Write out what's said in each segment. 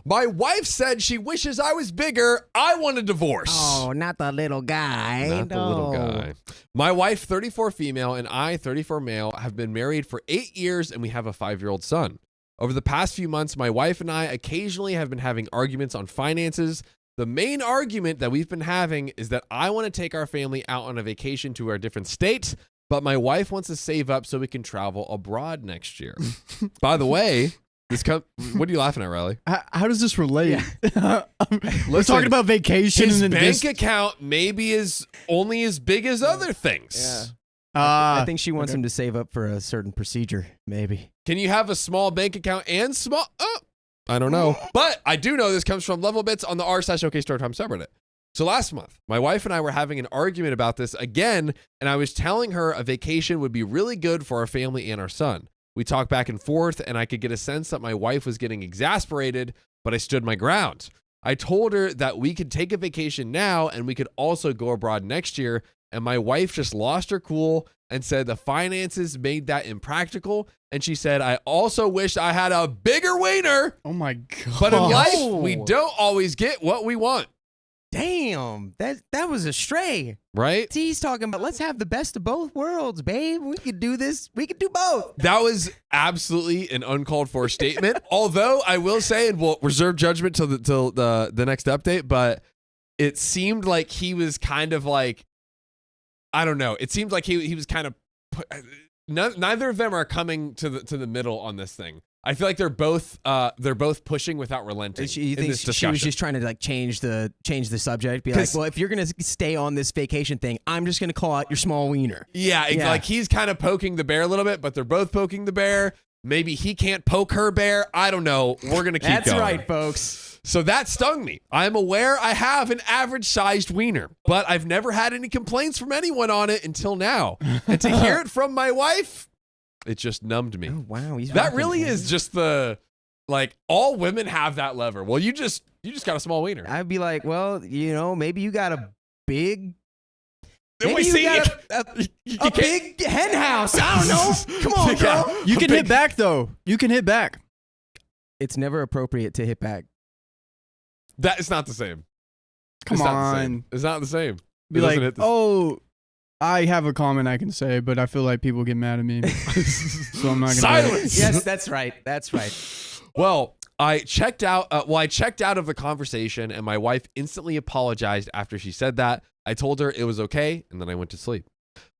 My wife said she wishes I was bigger. I want a divorce. Oh, not the little guy. Not the little guy. My wife, 34 female, and I, 34 male, have been married for 8 years, and we have a 5-year-old son. Over the past few months, my wife and I occasionally have been having arguments on finances. The main argument that we've been having is that I want to take our family out on a vacation to a different state, but my wife wants to save up so we can travel abroad next year. By the way, what are you laughing at, Riley? How does this relate? Yeah. We're talking about vacation. His and bank account maybe is only as big as other things. Yeah. I think she wants him to save up for a certain procedure, maybe. Can you have a small bank account and small? I don't know. But I do know this comes from Level Bits on the r/OK Storytime subreddit. So last month, my wife and I were having an argument about this again, and I was telling her a vacation would be really good for our family and our son. We talked back and forth, and I could get a sense that my wife was getting exasperated, but I stood my ground. I told her that we could take a vacation now, and we could also go abroad next year, and my wife just lost her cool and said the finances made that impractical. And she said, I also wish I had a bigger wiener. Oh my God. But in life, we don't always get what we want. Damn, that was a stray. Right? He's talking about let's have the best of both worlds, babe. We could do this. We could do both. That was absolutely an uncalled for statement. Although I will say, and we'll reserve judgment till the next update, but it seemed like he was kind of like, I don't know. It seemed like he was kind of neither of them are coming to the middle on this thing. I feel like they're both pushing without relenting. You think she was just trying to like change the subject? Be like, well, if you're gonna stay on this vacation thing, I'm just gonna call out your small wiener. Yeah, like he's kind of poking the bear a little bit, but they're both poking the bear. Maybe he can't poke her bear. I don't know. We're gonna keep going. That's right, folks. So that stung me. I'm aware I have an average-sized wiener, but I've never had any complaints from anyone on it until now. And to hear it from my wife, it just numbed me. Oh, wow. That really is just all women have that lever. Well, you just got a small wiener. I'd be like, well, maybe you got a big... Maybe you got a big hen house. I don't know. Come on, girl. You can hit back, though. You can hit back. It's never appropriate to hit back. That is not the same. Come on. It's not the same. Be like, oh, I have a comment I can say, but I feel like people get mad at me. So I'm not going to. Silence. Yes, that's right. That's right. Well, I checked out of the conversation, and my wife instantly apologized after she said that. I told her it was okay, and then I went to sleep.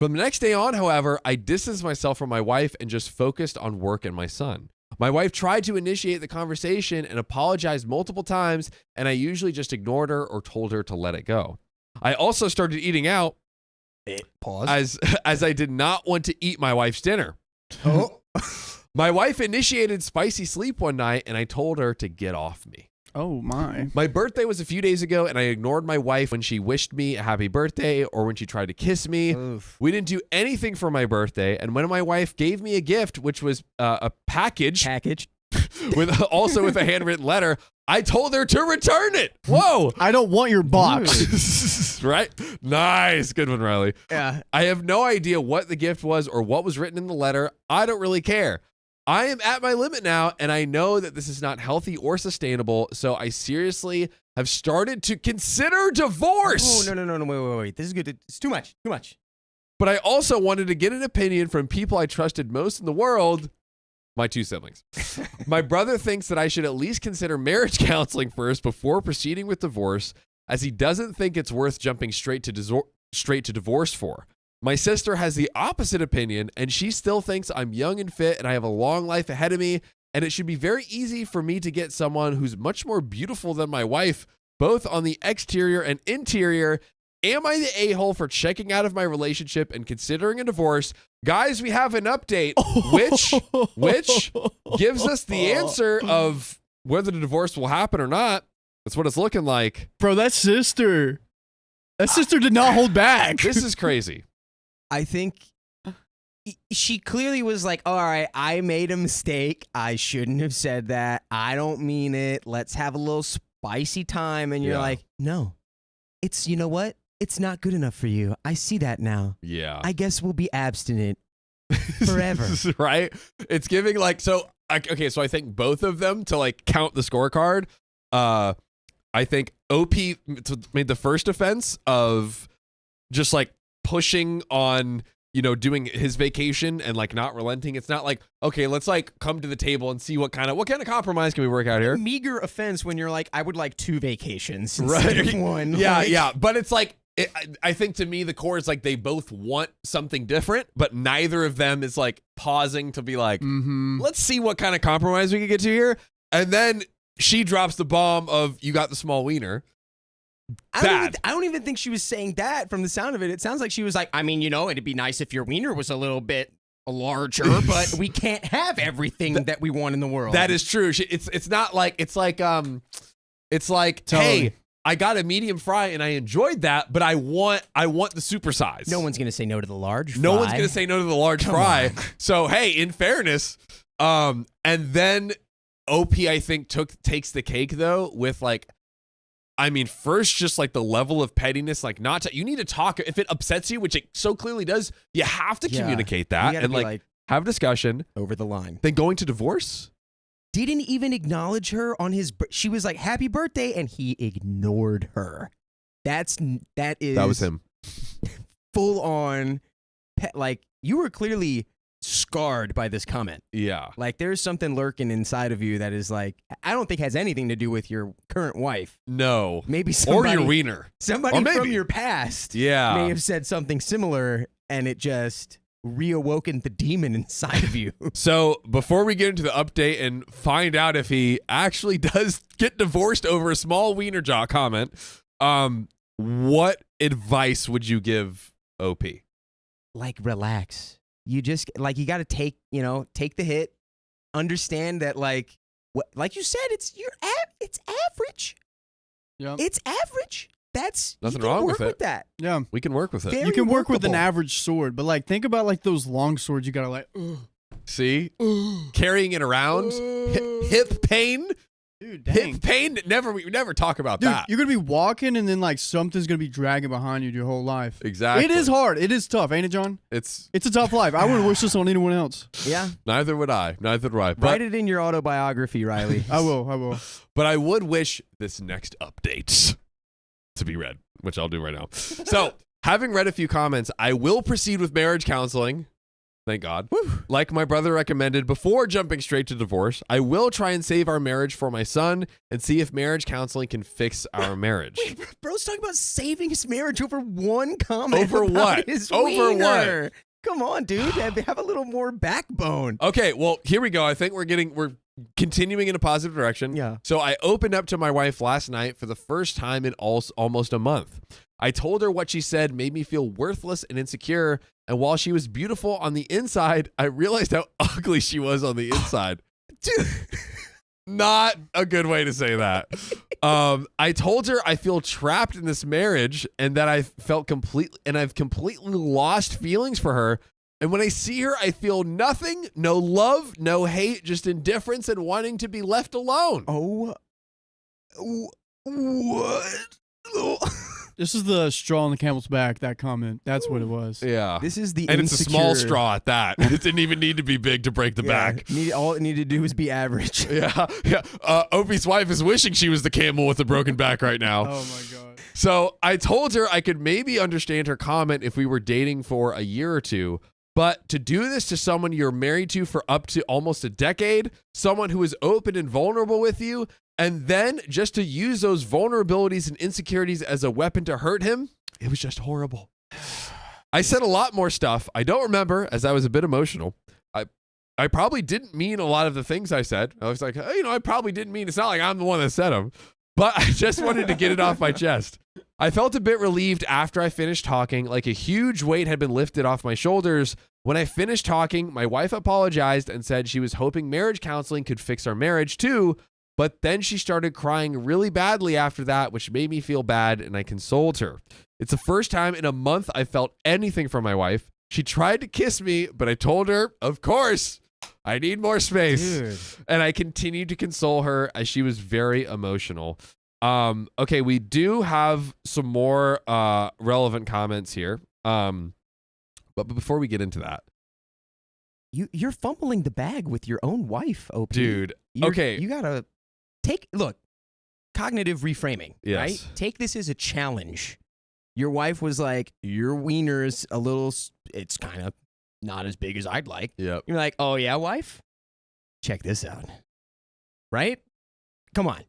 From the next day on, however, I distanced myself from my wife and just focused on work and my son. My wife tried to initiate the conversation and apologized multiple times, and I usually just ignored her or told her to let it go. I also started eating out Pause. as I did not want to eat my wife's dinner. Oh. My wife initiated spicy sleep one night, and I told her to get off me. Oh, my. My birthday was a few days ago, and I ignored my wife when she wished me a happy birthday or when she tried to kiss me. Oof. We didn't do anything for my birthday, and when my wife gave me a gift, which was a package with a handwritten letter, I told her to return it. Whoa. I don't want your box. Right? Nice. Good one, Riley. Yeah. I have no idea what the gift was or what was written in the letter. I don't really care. I am at my limit now, and I know that this is not healthy or sustainable, so I seriously have started to consider divorce. Oh, no, wait. This is good. It's too much. But I also wanted to get an opinion from people I trusted most in the world, my 2 siblings. My brother thinks that I should at least consider marriage counseling first before proceeding with divorce, as he doesn't think it's worth jumping straight to divorce for. My sister has the opposite opinion, and she still thinks I'm young and fit and I have a long life ahead of me, and it should be very easy for me to get someone who's much more beautiful than my wife, both on the exterior and interior. Am I the a-hole for checking out of my relationship and considering a divorce? Guys, we have an update, which gives us the answer of whether the divorce will happen or not. That's what it's looking like. Bro, that sister did not hold back. This is crazy. I think she clearly was like, all right, I made a mistake. I shouldn't have said that. I don't mean it. Let's have a little spicy time. And you're like, no, you know what? It's not good enough for you. I see that now. Yeah. I guess we'll be abstinent forever. Right? It's giving so I think both of them to count the scorecard I think OP made the first offense of just like pushing on, doing his vacation and like not relenting. It's not like, okay, let's like come to the table and see what kind of compromise can we work out here. Meager offense when you're like, I would like 2 vacations Right. instead of 1. Yeah, Like, yeah. But it's like, I think to me, the core is like they both want something different, but neither of them is like pausing to be like, let's see what kind of compromise we can get to here. And then she drops the bomb of, you got the small wiener. I don't even think she was saying that from the sound of it. It sounds like she was like, I mean, it'd be nice if your wiener was a little bit larger, but we can't have everything that we want in the world. That is true. It's not like, it's like, Totally. hey, I got a medium fry and I enjoyed that, but I want the super size. No one's going to say no to the large fry. No one's going to say no to the large fry. So, hey, in fairness, and then OP, I think, takes the cake, though, with, like, I mean, first, just, like, the level of pettiness, like, you need to talk. If it upsets you, which it so clearly does, you have to communicate that and, like, have a discussion. Over the line. Then going to divorce? Didn't even acknowledge her on his... She was like, happy birthday, and he ignored her. That was him. Full on... Like, you were clearly scarred by this comment. Yeah. Like, there's something lurking inside of you that is like, I don't think has anything to do with your current wife. No. Maybe somebody... Or your wiener. Somebody Or maybe. from your past may have said something similar, and it just reawoken the demon inside of you. So before we get into the update and find out if he actually does get divorced over a small wiener jaw comment, what advice would you give OP? Like, relax. You just like, you got to take the hit, understand that like you said, it's average. Yeah. It's average. That's nothing you can wrong work with it. that. Yeah. We can work with it. Very you can work with an workable. average sword, but like think about like those long swords you gotta like See? Carrying it around. Hip pain. dude, dang. Hip pain. We never talk about Dude, that. you're gonna be walking and then like something's gonna be dragging behind you your whole life. Exactly. It is hard. It is tough, ain't it, John? It's It's a tough life. I wouldn't wish this on anyone else. Yeah. neither would I. But, Write it in your autobiography, Riley. I will. but I would wish this next update to be read, which I'll do right now. So, having read a few comments, I will proceed with marriage counseling. Thank God. Like my brother recommended before jumping straight to divorce, I will try and save our marriage for my son and see if marriage counseling can fix our marriage. Wait, bro's talking about saving his marriage over one comment. Over about what? His Over wiener. what? Come on, dude. Have a little more backbone. Okay, well, here we go. I think we're continuing in a positive direction. Yeah. So I opened up to my wife last night for the first time in almost a month. I told her what she said made me feel worthless and insecure. And while she was beautiful on the inside, I realized how ugly she was on the inside. Dude. Not a good way to say that. I told her I feel trapped in this marriage and that I've completely lost feelings for her. And when I see her, I feel nothing, no love, no hate, just indifference and wanting to be left alone. Oh. What? This is the straw on the camel's back, that comment. That's what it was. Yeah. This is the And it's a small insecure- straw at that. It didn't even need to be big to break the back. All it needed to do was be average. Yeah. Opie's wife is wishing she was the camel with a broken back right now. Oh my God. So I told her I could maybe understand her comment if we were dating for a year or two, but to do this to someone you're married to for up to almost a decade, someone who is open and vulnerable with you, and then just to use those vulnerabilities and insecurities as a weapon to hurt him, it was just horrible. I said a lot more stuff. I don't remember, as I was a bit emotional. I probably didn't mean a lot of the things I said. I was like, hey, I probably didn't mean, it's not like I'm the one that said them, but I just wanted to get it off my chest. I felt a bit relieved after I finished talking, like a huge weight had been lifted off my shoulders. When I finished talking, my wife apologized and said she was hoping marriage counseling could fix our marriage too, but then she started crying really badly after that, which made me feel bad, and I consoled her. It's the first time in a month I felt anything from my wife. She tried to kiss me, but I told her, of course, I need more space. Dude. And I continued to console her as she was very emotional. Okay, we do have some more relevant comments here. But before we get into that, You're fumbling the bag with your own wife, OP. dude, You okay. gotta look. cognitive reframing, Yes. right? Take this as a challenge. Your wife was like, your wiener's a little, it's kind of not as big as I'd like. Yep. You're like, oh yeah, wife? Check this out. Right? Come on.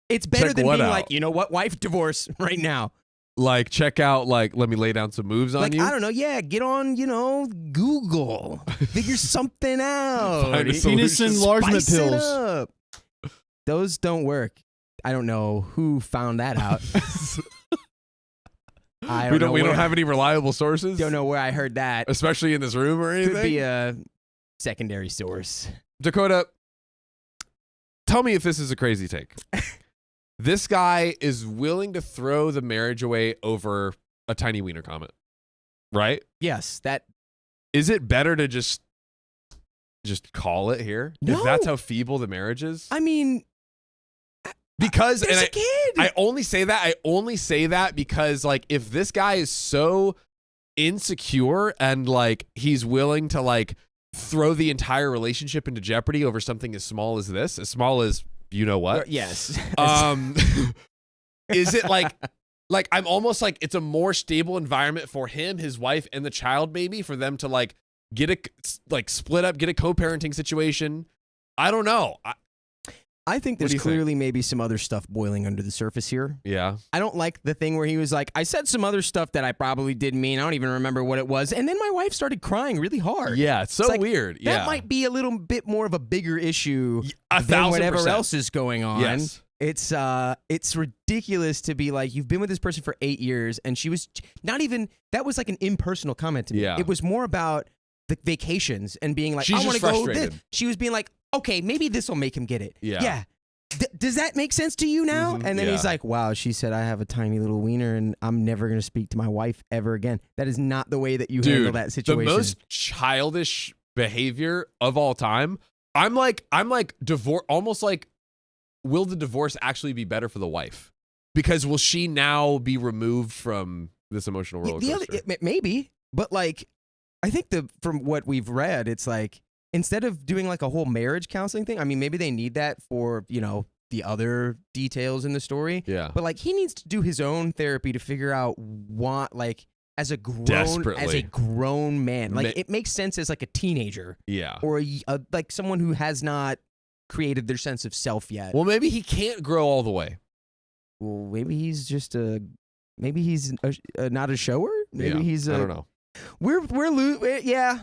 It's better Check than what being out? like, you know what, wife, divorce right now. Like, check out, like, let me lay down some moves on Like, you. I don't know, yeah, get on, Google. Figure something out. Find a Penis solution. enlargement Spice it pills. up. Those don't work. I don't know who found that out. We don't have any reliable sources. Don't know where I heard that. Especially in this room or anything. Could be a secondary source. Dakota, tell me if this is a crazy take. This guy is willing to throw the marriage away over a tiny wiener comment, right? Yes, that. Is it better to just call it here? No. If that's how feeble the marriage is? I mean, Because there's and a kid. I only say that because like if this guy is so insecure and like he's willing to like throw the entire relationship into jeopardy over something as small as this, as small as you know what? Yes. Is it like I'm almost like it's a more stable environment for him, his wife, and the child maybe for them to like get a like split up, get a co-parenting situation. I don't know. I think What do there's you clearly maybe some other stuff boiling under the surface here. Yeah. I don't like the thing where he was like, I said some other stuff that I probably didn't mean. I don't even remember what it was. And then my wife started crying really hard. Yeah, it's so It's like, weird. That might be a little bit more of a bigger issue than 1,000%. whatever else is going on. Yes. It's ridiculous to be like, you've been with this person for 8 years, and she was not even, that was like an impersonal comment to me. Yeah. It was more about the vacations and being like, She's I want just to go frustrated. this. She was being like, okay, maybe this will make him get it. Yeah. Yeah. Does that make sense to you now? Mhm, And then yeah. he's like, wow, she said I have a tiny little wiener and I'm never going to speak to my wife ever again. That is not the way that you handle that situation. The most childish behavior of all time. I'm like divorce, almost like, will the divorce actually be better for the wife? Because will she now be removed from this emotional roller coaster? Maybe, but like, I think from what we've read, it's like, instead of doing like a whole marriage counseling thing, I mean, maybe they need that for, the other details in the story. Yeah. But like, he needs to do his own therapy to figure out what, like, as a Desperately. grown man, like it makes sense as like a teenager Yeah. or like someone who has not created their sense of self yet. Well, maybe he can't grow all the way. Well, maybe he's just maybe he's not a shower. Maybe Yeah, he's I don't know. Yeah.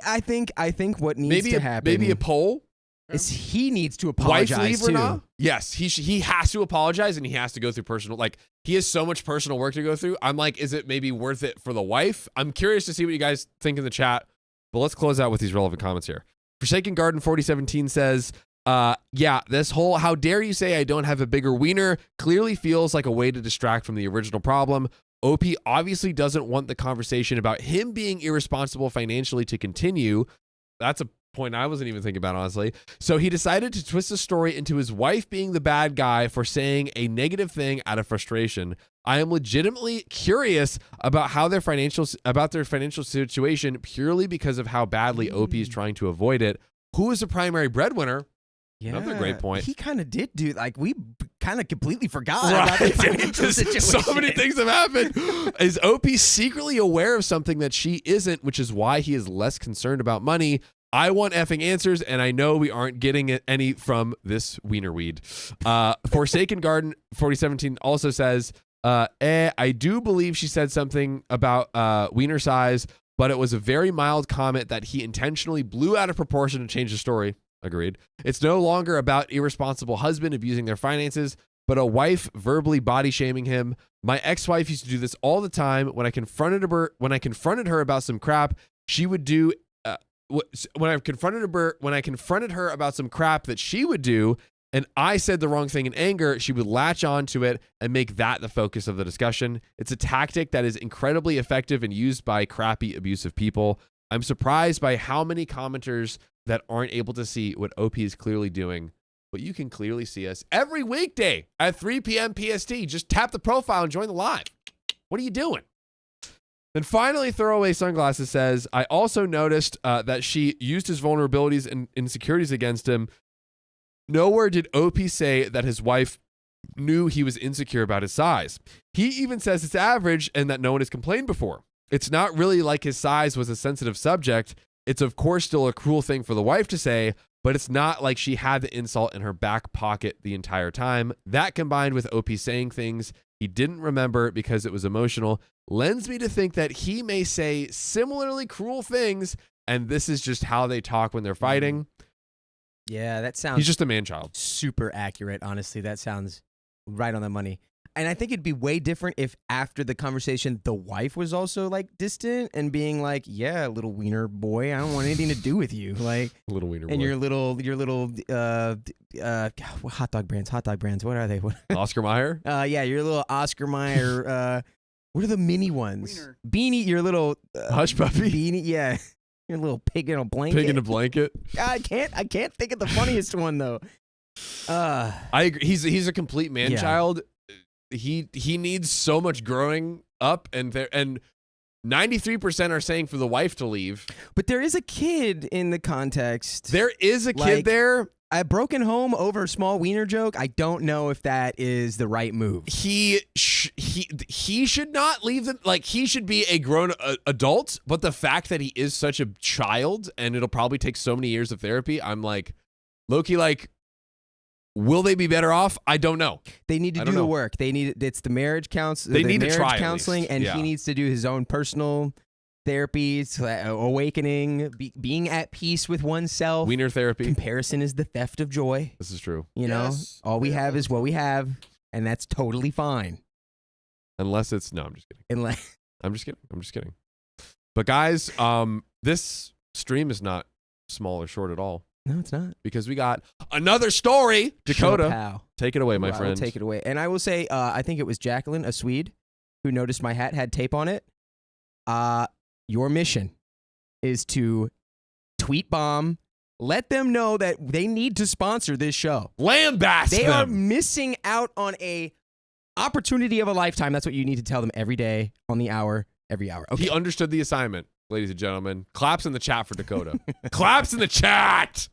I think what needs to happen. Maybe a poll. is he needs to Wife apologize leave or too. not? Yes, he has to apologize and he has to go through personal. Like he has so much personal work to go through. I'm like, is it maybe worth it for the wife? I'm curious to see what you guys think in the chat. But let's close out with these relevant comments here. Forsaken Garden 4017 says, yeah, this whole how dare you say I don't have a bigger wiener clearly feels like a way to distract from the original problem. OP obviously doesn't want the conversation about him being irresponsible financially to continue. That's a point I wasn't even thinking about, honestly. So he decided to twist the story into his wife being the bad guy for saying a negative thing out of frustration. I am legitimately curious about their financial situation purely because of how badly OP is trying to avoid it. Who is the primary breadwinner? Yeah, Another great point. He kind of did do like we kind of completely forgot about the financial situation. So many things have happened. Is OP secretly aware of something that she isn't, which is why he is less concerned about money? I want effing answers, and I know we aren't getting any from this wiener weed. Forsaken Garden 4017 also says, I do believe she said something about wiener size, but it was a very mild comment that he intentionally blew out of proportion to change the story. Agreed. It's no longer about irresponsible husband abusing their finances, but a wife verbally body shaming him. My ex-wife used to do this all the time. When I confronted her about some crap, she would do. When I confronted her about some crap that she would do, and I said the wrong thing in anger, she would latch on to it and make that the focus of the discussion. It's a tactic that is incredibly effective and used by crappy, abusive people. I'm surprised by how many commenters that aren't able to see what OP is clearly doing, but you can clearly see us every weekday at 3 p.m. PST. Just tap the profile and join the live. What are you doing? Then finally, Throwaway Sunglasses says, I also noticed that she used his vulnerabilities and insecurities against him. Nowhere did OP say that his wife knew he was insecure about his size. He even says it's average and that no one has complained before. It's not really like his size was a sensitive subject. It's of course still a cruel thing for the wife to say, but it's not like she had the insult in her back pocket the entire time. That combined with OP saying things he didn't remember because it was emotional lends me to think that he may say similarly cruel things, and this is just how they talk when they're fighting. Yeah, that sounds He's just a man-child. super accurate, honestly. That sounds right on the money. And I think it'd be way different if after the conversation, the wife was also like distant and being like, yeah, little wiener boy, I don't want anything to do with you. Like, Little wiener boy. and your little hot dog brands. What are they? Oscar Mayer? Yeah, your little Oscar Mayer, what are the mini ones? Wiener. Beanie, your little Hush puppy? beanie, yeah. Your little pig in a blanket. Pig in a blanket. I can't think of the funniest one though. I agree. He's a complete man-child. He needs so much growing up, and 93% are saying for the wife to leave. But there is a kid in the context. There is a kid Like- there. A broken home over a small wiener joke. I don't know if that is the right move. He should not leave them. Like, he should be a grown adult, but the fact that he is such a child and it'll probably take so many years of therapy, I'm like, low-key, like, will they be better off? I don't know. They need to I do don't the know. work. It's the marriage counseling. They need to try at counseling, least. and Yeah. he needs to do his own personal therapy, awakening, being at peace with oneself. Wiener therapy. Comparison is the theft of joy. This is true. You know, Yes. all we Yeah. have is what we have, and that's totally fine. Unless it's, no, I'm just kidding. Unless I'm just kidding. But guys, this stream is not small or short at all no, it's not. because we got another story. Dakota, Chappelle. take it away, my I will friend. take it away. And I will say, I think it was Jacqueline, a Swede, who noticed my hat had tape on it. Your mission is to tweet bomb, let them know that they need to sponsor this show. Lambast They are them. missing out on a opportunity of a lifetime. That's what you need to tell them every day, on the hour, every hour. Okay. He understood the assignment, ladies and gentlemen. Claps in the chat for Dakota. Claps in the chat.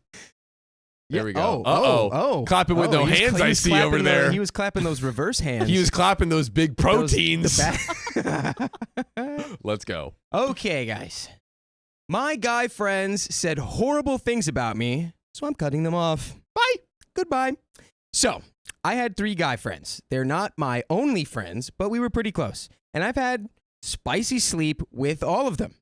There we go. Oh. Clapping with no He was hands, I see clapping over there. He was clapping those reverse hands. He was clapping those big proteins. The Let's go. Okay, guys. My guy friends said horrible things about me, so I'm cutting them off. Bye. Goodbye. So, I had 3 guy friends. They're not my only friends, but we were pretty close. And I've had spicy sleep with all of them,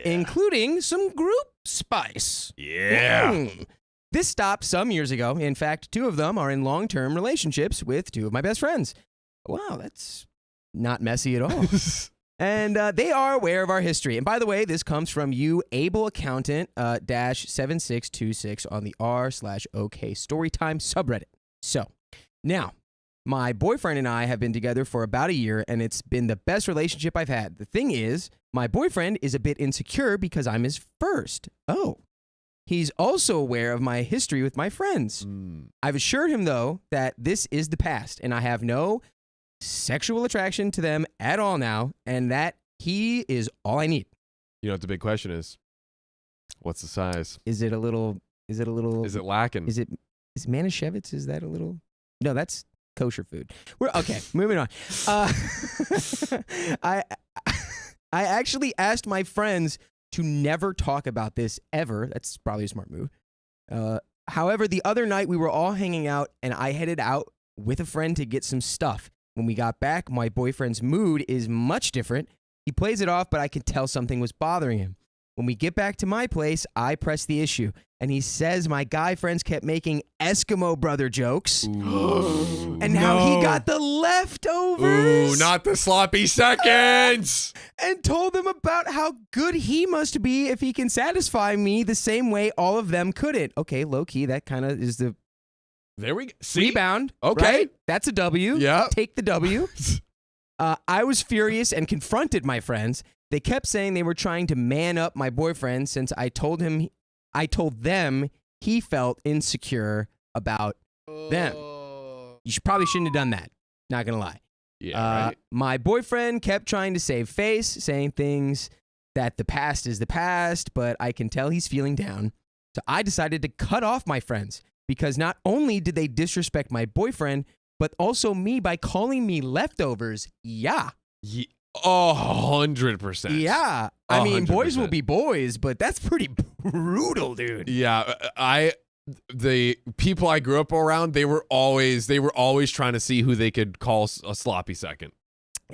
including some group spice. Yeah. Mm. This stopped some years ago. In fact, 2 of them are in long-term relationships with 2 of my best friends. Wow, that's not messy at all. And they are aware of our history. And by the way, this comes from you, Able Accountant -7626 on the r/OK Storytime subreddit. So now, my boyfriend and I have been together for about a year, and it's been the best relationship I've had. The thing is, my boyfriend is a bit insecure because I'm his first. Oh. He's also aware of my history with my friends. I've assured him, though, that this is the past, and I have no sexual attraction to them at all now, and that he is all I need. You know what the big question is? What's the size? Is it lacking? Is it Manischewitz? Is that a little? No, that's kosher food. We're okay. Moving on. I actually asked my friends to never talk about this ever. That's probably a smart move. However, the other night we were all hanging out, and I headed out with a friend to get some stuff. When we got back, my boyfriend's mood is much different. He plays it off, but I could tell something was bothering him. When we get back to my place, I press the issue, and he says my guy friends kept making Eskimo brother jokes. And now he got the leftovers. Ooh, not the sloppy seconds. And told them about how good he must be if he can satisfy me the same way all of them couldn't. Okay, low key, that kind of is the There we go. See? rebound. Okay. Right? That's a W. Yeah. Take the W. I was furious and confronted my friends. They kept saying they were trying to man up my boyfriend since I told them he felt insecure about them. You probably shouldn't have done that. Not gonna lie. Yeah, right. My boyfriend kept trying to save face, saying things that the past is the past, but I can tell he's feeling down. So I decided to cut off my friends because not only did they disrespect my boyfriend, but also me by calling me leftovers. Yeah. 100%. Yeah. I mean, boys 100%. will be boys, but that's pretty brutal, dude. Yeah, the people I grew up around, they were always trying to see who they could call a sloppy second.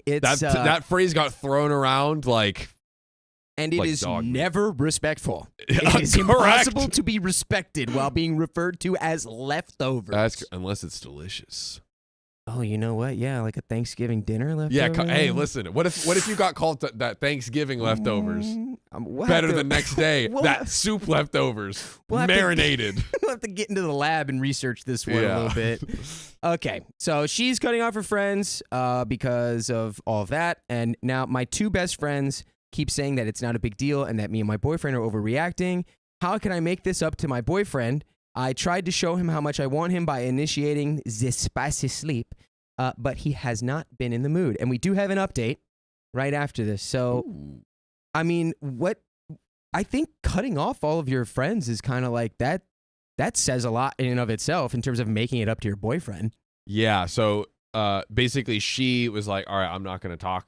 It's That phrase got thrown around like, and it like is dog meat. never respectful. It is impossible to be respected while being referred to as leftovers. Unless it's delicious. Oh, you know what? Yeah, like a Thanksgiving dinner leftover. Yeah. Hey, listen. What if you got called that Thanksgiving leftovers? Better than next day. That soup leftovers, marinated. We'll have to get into the lab and research this one a little bit. Okay, so she's cutting off her friends because of all of that, and now my two best friends keep saying that it's not a big deal and that me and my boyfriend are overreacting. How can I make this up to my boyfriend? I tried to show him how much I want him by initiating the spicy sleep, but he has not been in the mood. And we do have an update right after this. So, I mean, I think cutting off all of your friends is kind of like that. That says a lot in and of itself in terms of making it up to your boyfriend. Yeah. So basically, she was like, "All right, I'm not going to talk."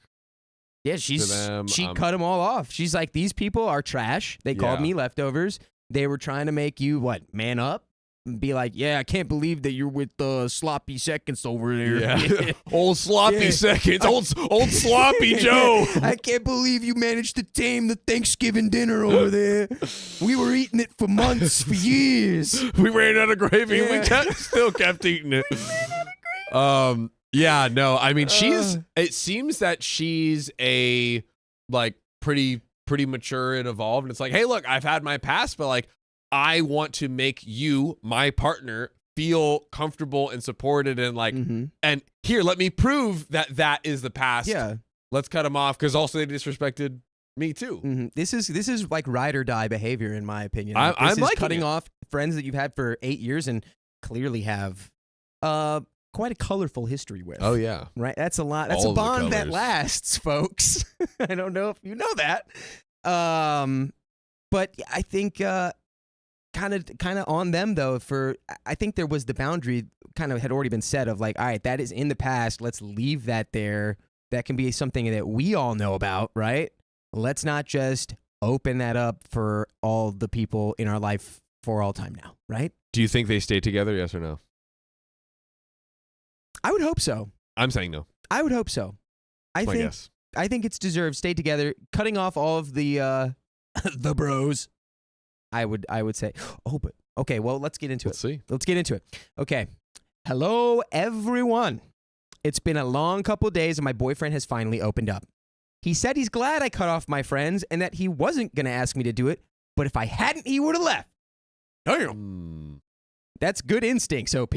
Yeah, she cut them all off. She's like, these people are trash. They called me leftovers. They were trying to make you, man up? And be like, yeah, I can't believe that you're with the sloppy seconds over there. Yeah. Old sloppy seconds. Old sloppy Joe. I can't believe you managed to tame the Thanksgiving dinner over there. We were eating it for months, for years. We ran out of gravy. We still kept eating it. Yeah, no, I mean, it seems that she's a, like, pretty mature and evolved. And it's like, hey, look, I've had my past, but, like, I want to make you, my partner, feel comfortable and supported and, like, and here, let me prove that is the past. Yeah. Let's cut them off, because also they disrespected me, too. This is, like, ride or die behavior, in my opinion. I'm like liking cutting it. off friends that you've had for 8 years and clearly have, quite a colorful history with. Oh, yeah. Right? That's a lot. That's All a of the bond that colors. lasts, folks. I don't know if you know that. But I think kind of on them, though, I think there was the boundary kind of had already been set of like, all right, that is in the past. Let's leave that there. That can be something that we all know about, right? Let's not just open that up for all the people in our life for all time now, right? Do you think they stay together, yes or no? I would hope so. I'm saying no. I would hope so. I think it's deserved. Stay together. Cutting off all of the the bros. I would say. Oh, but okay. Well, let's get into it. See. Let's get into it. Okay. Hello, everyone. It's been a long couple of days, and my boyfriend has finally opened up. He said he's glad I cut off my friends and that he wasn't gonna ask me to do it, but if I hadn't, he would have left. Damn. That's good instincts, OP.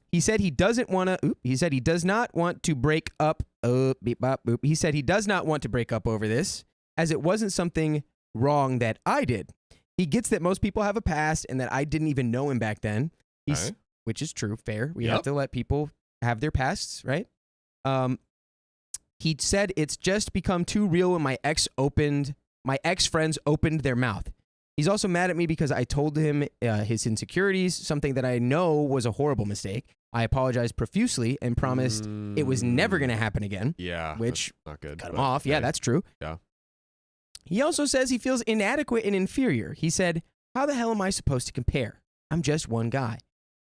He said he doesn't want to. He said he does not want to break up. He said he does not want to break up over this, as it wasn't something wrong that I did. He gets that most people have a past, and that I didn't even know him back then. Which is true, fair. We have to let people have their pasts, right? He said it's just become too real when my ex friends opened their mouth. He's also mad at me because I told him his insecurities, something that I know was a horrible mistake. I apologized profusely and promised it was never going to happen again. Yeah. Which, not good. Cut him off. Yeah, that's true. Yeah. He also says he feels inadequate and inferior. He said, how the hell am I supposed to compare? I'm just one guy.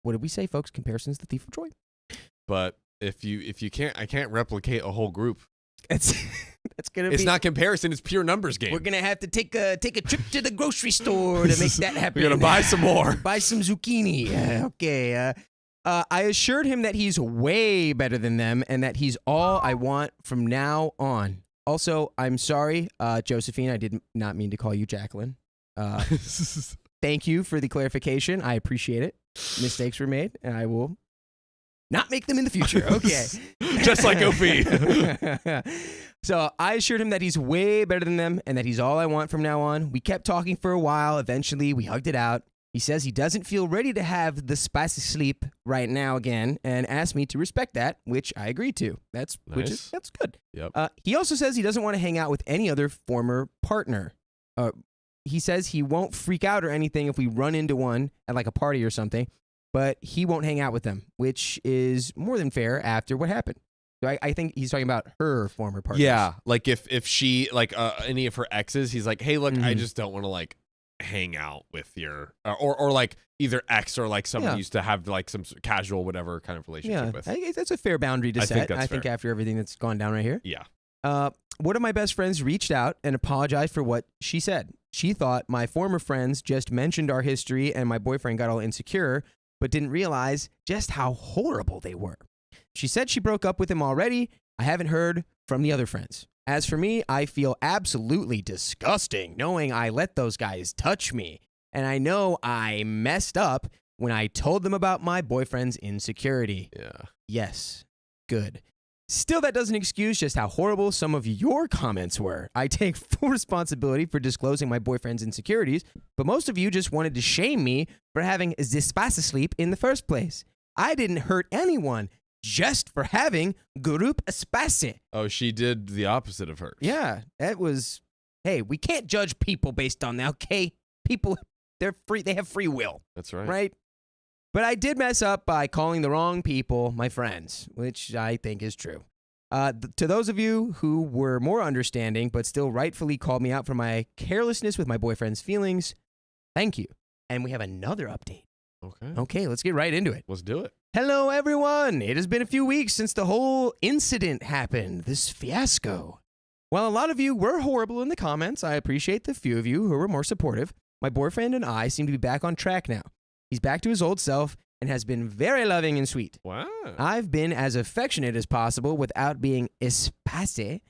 What did we say, folks? Comparison's the thief of joy. But if you can't, I can't replicate a whole group. That's gonna. It's not comparison. It's pure numbers game. We're gonna have to take a trip to the grocery store to make that happen. We're gonna buy some more. Buy some zucchini. Okay. I assured him that he's way better than them and that he's all I want from now on. Also, I'm sorry, Josephine. I did not mean to call you Jacqueline. Thank you for the clarification. I appreciate it. Mistakes were made, and I will not make them in the future. Okay. Just like OP. So I assured him that he's way better than them and that he's all I want from now on. We kept talking for a while. Eventually, we hugged it out. He says he doesn't feel ready to have the spicy sleep right now again and asked me to respect that, which I agreed to. That's good. Yep. He also says he doesn't want to hang out with any other former partner. He says he won't freak out or anything if we run into one at like a party or something. but he won't hang out with them, which is more than fair after what happened. So I think he's talking about her former partners. Yeah, like if she like any of her exes, he's like, hey, look, I just don't want to like hang out with your or like either ex or like someone used to have like some casual whatever kind of relationship with. I think that's a fair boundary to set. I think after everything that's gone down right here. Yeah. One of my best friends reached out and apologized for what she said. She thought my former friends just mentioned our history and my boyfriend got all insecure, but didn't realize just how horrible they were. She said she broke up with him already. I haven't heard from the other friends. As for me, I feel absolutely disgusting knowing I let those guys touch me. And I know I messed up when I told them about my boyfriend's insecurity. Yeah. Yes. Good. Still, that doesn't excuse just how horrible some of your comments were. I take full responsibility for disclosing my boyfriend's insecurities, but most of you just wanted to shame me for having espace sleep in the first place. I didn't hurt anyone just for having group espace. Oh, she did the opposite of hers. Yeah, that was, hey, we can't judge people based on that, okay? People, they're free, they have free will. That's right. Right? But I did mess up by calling the wrong people my friends, which I think is true. To those of you who were more understanding but still rightfully called me out for my carelessness with my boyfriend's feelings, thank you. And we have another update. Okay, let's get right into it. Let's do it. Hello, everyone. It has been a few weeks since the whole incident happened, this fiasco. While a lot of you were horrible in the comments, I appreciate the few of you who were more supportive. My boyfriend and I seem to be back on track now. He's back to his old self and has been very loving and sweet. Wow. I've been as affectionate as possible without being espace.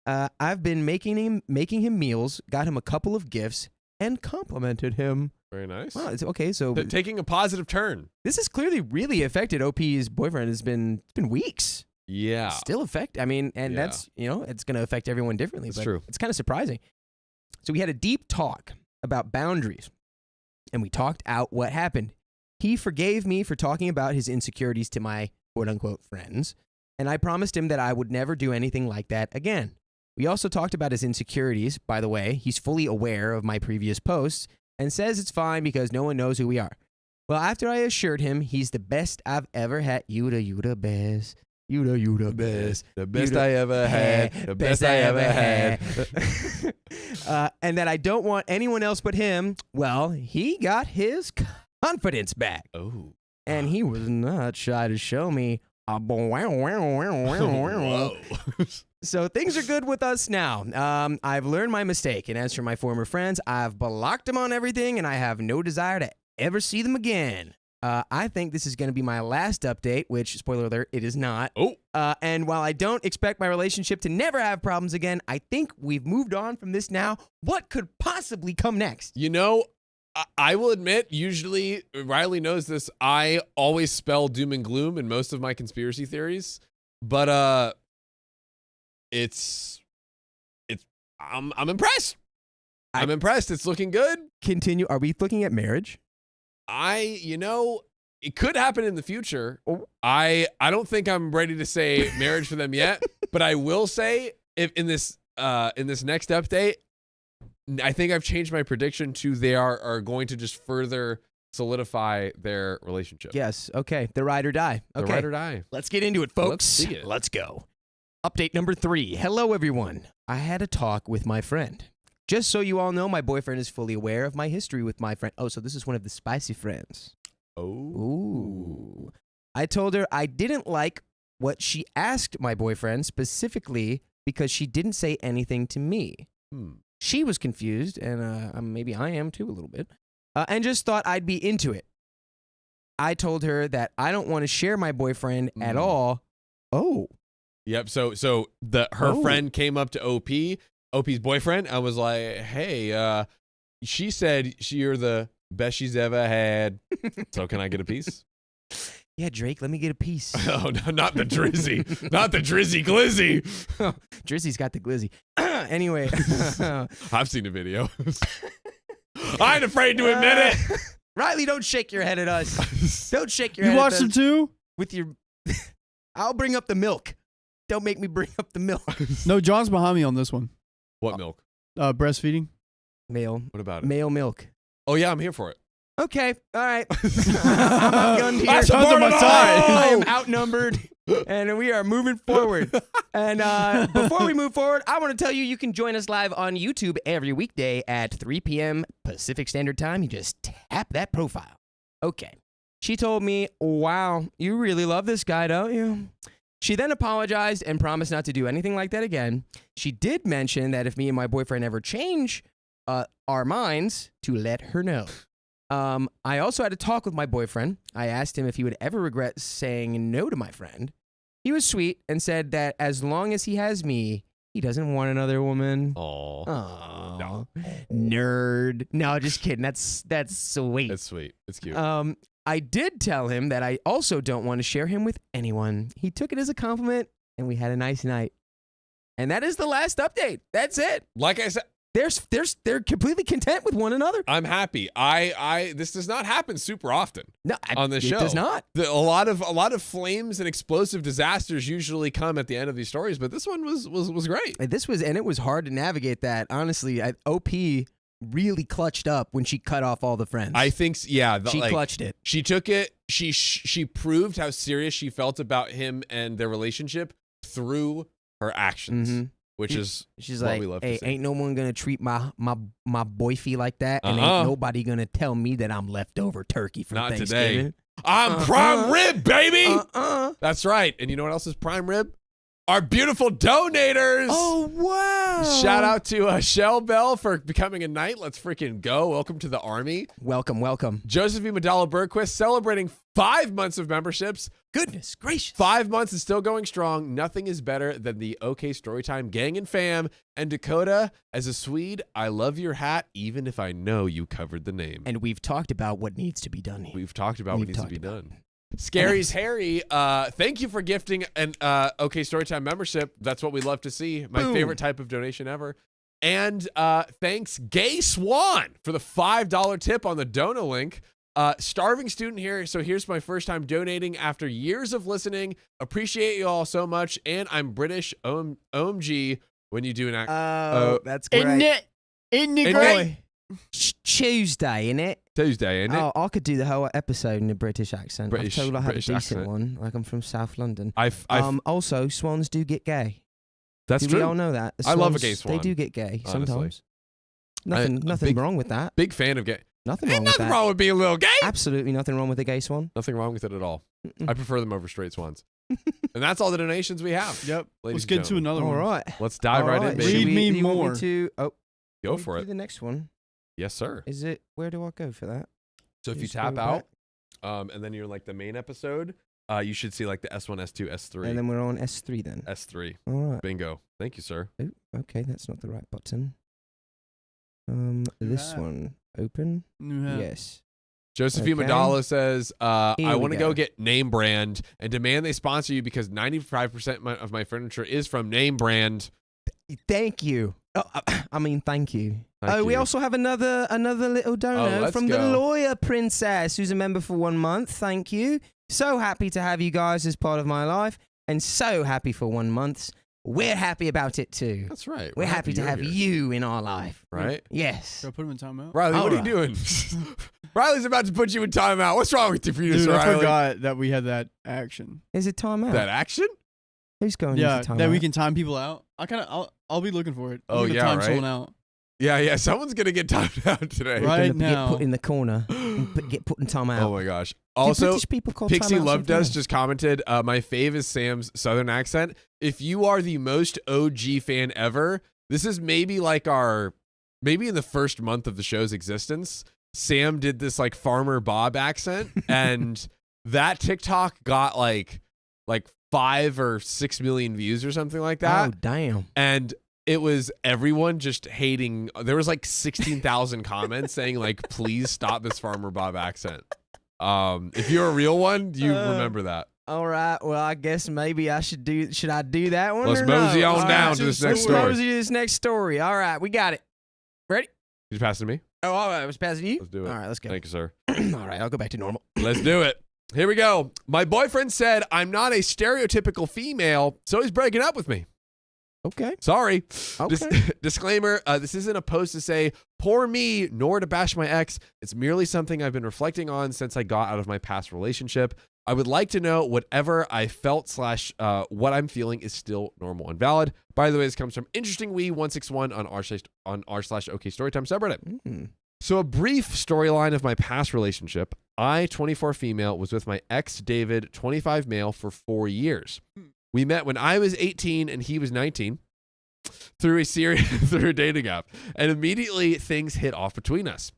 I've been making him meals, got him a couple of gifts, and complimented him. Very nice. Wow, it's okay. So taking a positive turn. This has clearly really affected OP's boyfriend. It's been weeks. Yeah. Still I mean, and that's, it's going to affect everyone differently. It's but true. It's kind of surprising. So we had a deep talk about boundaries, and we talked out what happened. He forgave me for talking about his insecurities to my quote-unquote friends, and I promised him that I would never do anything like that again. We also talked about his insecurities. By the way, he's fully aware of my previous posts and says it's fine because no one knows who we are. Well, after I assured him he's the best I've ever had, you the best. You the best. The best I ever had. The best I ever had. And that I don't want anyone else but him, well, he got his confidence back. Oh. And he was not shy to show me. Whoa. So things are good with us now. I've learned my mistake. And as for my former friends, I've blocked them on everything, and I have no desire to ever see them again. I think this is going to be my last update, which, spoiler alert, it is not. Oh. And while I don't expect my relationship to never have problems again, I think we've moved on from this now. What could possibly come next? I will admit, usually, Riley knows this, I always spell doom and gloom in most of my conspiracy theories. But I'm impressed. I'm impressed. It's looking good. Continue. Are we looking at marriage? It could happen in the future. Oh. I don't think I'm ready to say marriage for them yet, but I will say if in this next update, I think I've changed my prediction to they are going to just further solidify their relationship. Yes. Okay. The ride or die. Okay. The ride or die. Let's get into it, folks. Let's see it. Let's go. Update number 3. Hello, everyone. I had a talk with my friend. Just so you all know, my boyfriend is fully aware of my history with my friend. Oh, so this is one of the spicy friends. Oh. Ooh. I told her I didn't like what she asked my boyfriend specifically because she didn't say anything to me. She was confused, and maybe I am too a little bit, and just thought I'd be into it. I told her that I don't want to share my boyfriend at all. Oh. Yep. So her friend came up to OP's boyfriend. I was like, hey, she said you're the best she's ever had. So can I get a piece? Yeah, Drake, let me get a piece. Oh, no, not the Drizzy. Not the Drizzy Glizzy. Drizzy's got the glizzy. Anyway. I've seen the video. I ain't afraid to admit it. Riley, don't shake your head at us. Don't shake your head You at watched us. them too? With your... I'll bring up the milk. Don't make me bring up the milk. No, John's behind me on this one. What milk? Breastfeeding. Male. What about it? Male milk. Oh, yeah, I'm here for it. Okay, all right. I'm outgunned here. That's on my side. I am outnumbered, and we are moving forward. And before we move forward, I want to tell you, you can join us live on YouTube every weekday at 3 p.m. Pacific Standard Time. You just tap that profile. Okay. She told me, wow, you really love this guy, don't you? She then apologized and promised not to do anything like that again. She did mention that if me and my boyfriend ever change our minds, to let her know. I also had a talk with my boyfriend. I asked him if he would ever regret saying no to my friend. He was sweet and said that as long as he has me, he doesn't want another woman. Oh, no. Nerd. No, just kidding. That's sweet. That's sweet. It's cute. I did tell him that I also don't want to share him with anyone. He took it as a compliment, and we had a nice night. And that is the last update. That's it. Like I said, they're completely content with one another. I'm happy. This does not happen super often. No, on this show. It does not. A lot of flames and explosive disasters usually come at the end of these stories, but this one was great. It was hard to navigate that. Honestly, OP really clutched up when she cut off all the friends. I think, yeah. She clutched it. She took it. She proved how serious she felt about him and their relationship through her actions, which is she's what like, we love hey, to see. ain't no one gonna treat my boyfie like that, and ain't nobody gonna tell me that I'm leftover turkey from Not Thanksgiving. today. I'm prime rib, baby. That's right. And you know what else is prime rib? Our beautiful donators. Oh, wow. Shout out to Shell Bell for becoming a knight. Let's freaking go. Welcome to the army. Welcome. Josephine Medalla Bergquist celebrating 5 months of memberships. Goodness gracious. 5 months is still going strong. Nothing is better than the OK Storytime gang and fam. And Dakota, as a Swede, I love your hat, even if I know you covered the name. And we've talked about what needs to be done here. We've talked about what needs to be done. Scary's Harry, thank you for gifting an OK Storytime membership. That's what we love to see. My favorite type of donation ever. And thanks Gay Swan for the $5 tip on the Dono link. Starving student here, so here's my first time donating after years of listening. Appreciate you all so much. And I'm British, OMG, when you do an act. Oh, that's great. Isn't it great? Tuesday, innit? Tuesday, innit? Oh, I could do the whole episode in a British accent. I'm told I have a decent accent. one, like I'm from South London. Also, swans do get gay. That's do true. We all know that. I love a gay swan. They do get gay sometimes. Honestly. Nothing wrong with that. Big fan of gay. Nothing wrong with that. Nothing wrong with being a little gay. Absolutely nothing wrong with a gay swan. Nothing wrong with it at all. I prefer them over straight swans. And that's all the donations we have. Yep. Ladies Let's get to another one. All right. Let's dive right in, baby. Read me do you want more. Go for it. The next one. Yes, sir. Is it? Where do I go for that? So if you Just tap go out, and then you're like the main episode, you should see like the S1, S2, S3. And then we're on S3 then. S3. All right. Bingo. Thank you, sir. Oh, okay, that's not the right button. This one. Open? Yes. Josephine Okay. Medalla says, I Here we want to go. go get Name Brand and demand they sponsor you because 95% of my furniture is from Name Brand. Thank you. Oh, thank you. Thank We you. also have another little dono let's from the go. Lawyer Princess, who's a member for 1 month. Thank you. So happy to have you guys as part of my life, and so happy for 1 month. We're happy about it too. That's right. We're happy to you're have here. you in our life. Right? Yes. Should I put him in timeout? Riley, All what are you right. doing? Riley's about to put you in timeout. What's wrong with you, Dude, Riley? I forgot that we had that action. Is it time out? That action? Who's going Yeah, into time that out? we can time people out. I'll be looking for it. I'm Oh, gonna yeah, time right? someone out. Yeah. Someone's going to get timed out today. Right. Gonna now. get put in the corner and get put in time out. Oh, my gosh. Do Also, British people call Pixie time out Love something Does else? just commented, my fave is Sam's Southern accent. If you are the most OG fan ever, this is maybe like maybe in the first month of the show's existence, Sam did this like Farmer Bob accent, and that TikTok got like 5 or 6 million views or something like that. Oh, damn. And it was everyone just hating. There was like 16,000 comments saying like, please stop this Farmer Bob accent. If you're a real one, you remember that. All right. Well, I guess maybe I should do. Should I do that one? Let's or mosey no? on All down right, to this let's next story. mosey to this next story. All right, we got it. Ready? Did you pass it to me? Oh, all right. I was passing you. Let's do it. All right, let's go. Thank you, sir. All right, I'll go back to normal. Let's do it. Here we go. My boyfriend said I'm not a stereotypical female, so he's breaking up with me. Okay. Sorry. Okay. Disclaimer, this isn't a post to say, poor me, nor to bash my ex. It's merely something I've been reflecting on since I got out of my past relationship. I would like to know whatever I felt / what I'm feeling is still normal and valid. By the way, this comes from InterestingWee161 on r/OK Storytime subreddit. Mm. So a brief storyline of my past relationship. I, 24 female, was with my ex, David, 25 male, for 4 years. We met when I was 18 and he was 19 through a dating app. And immediately things hit off between us.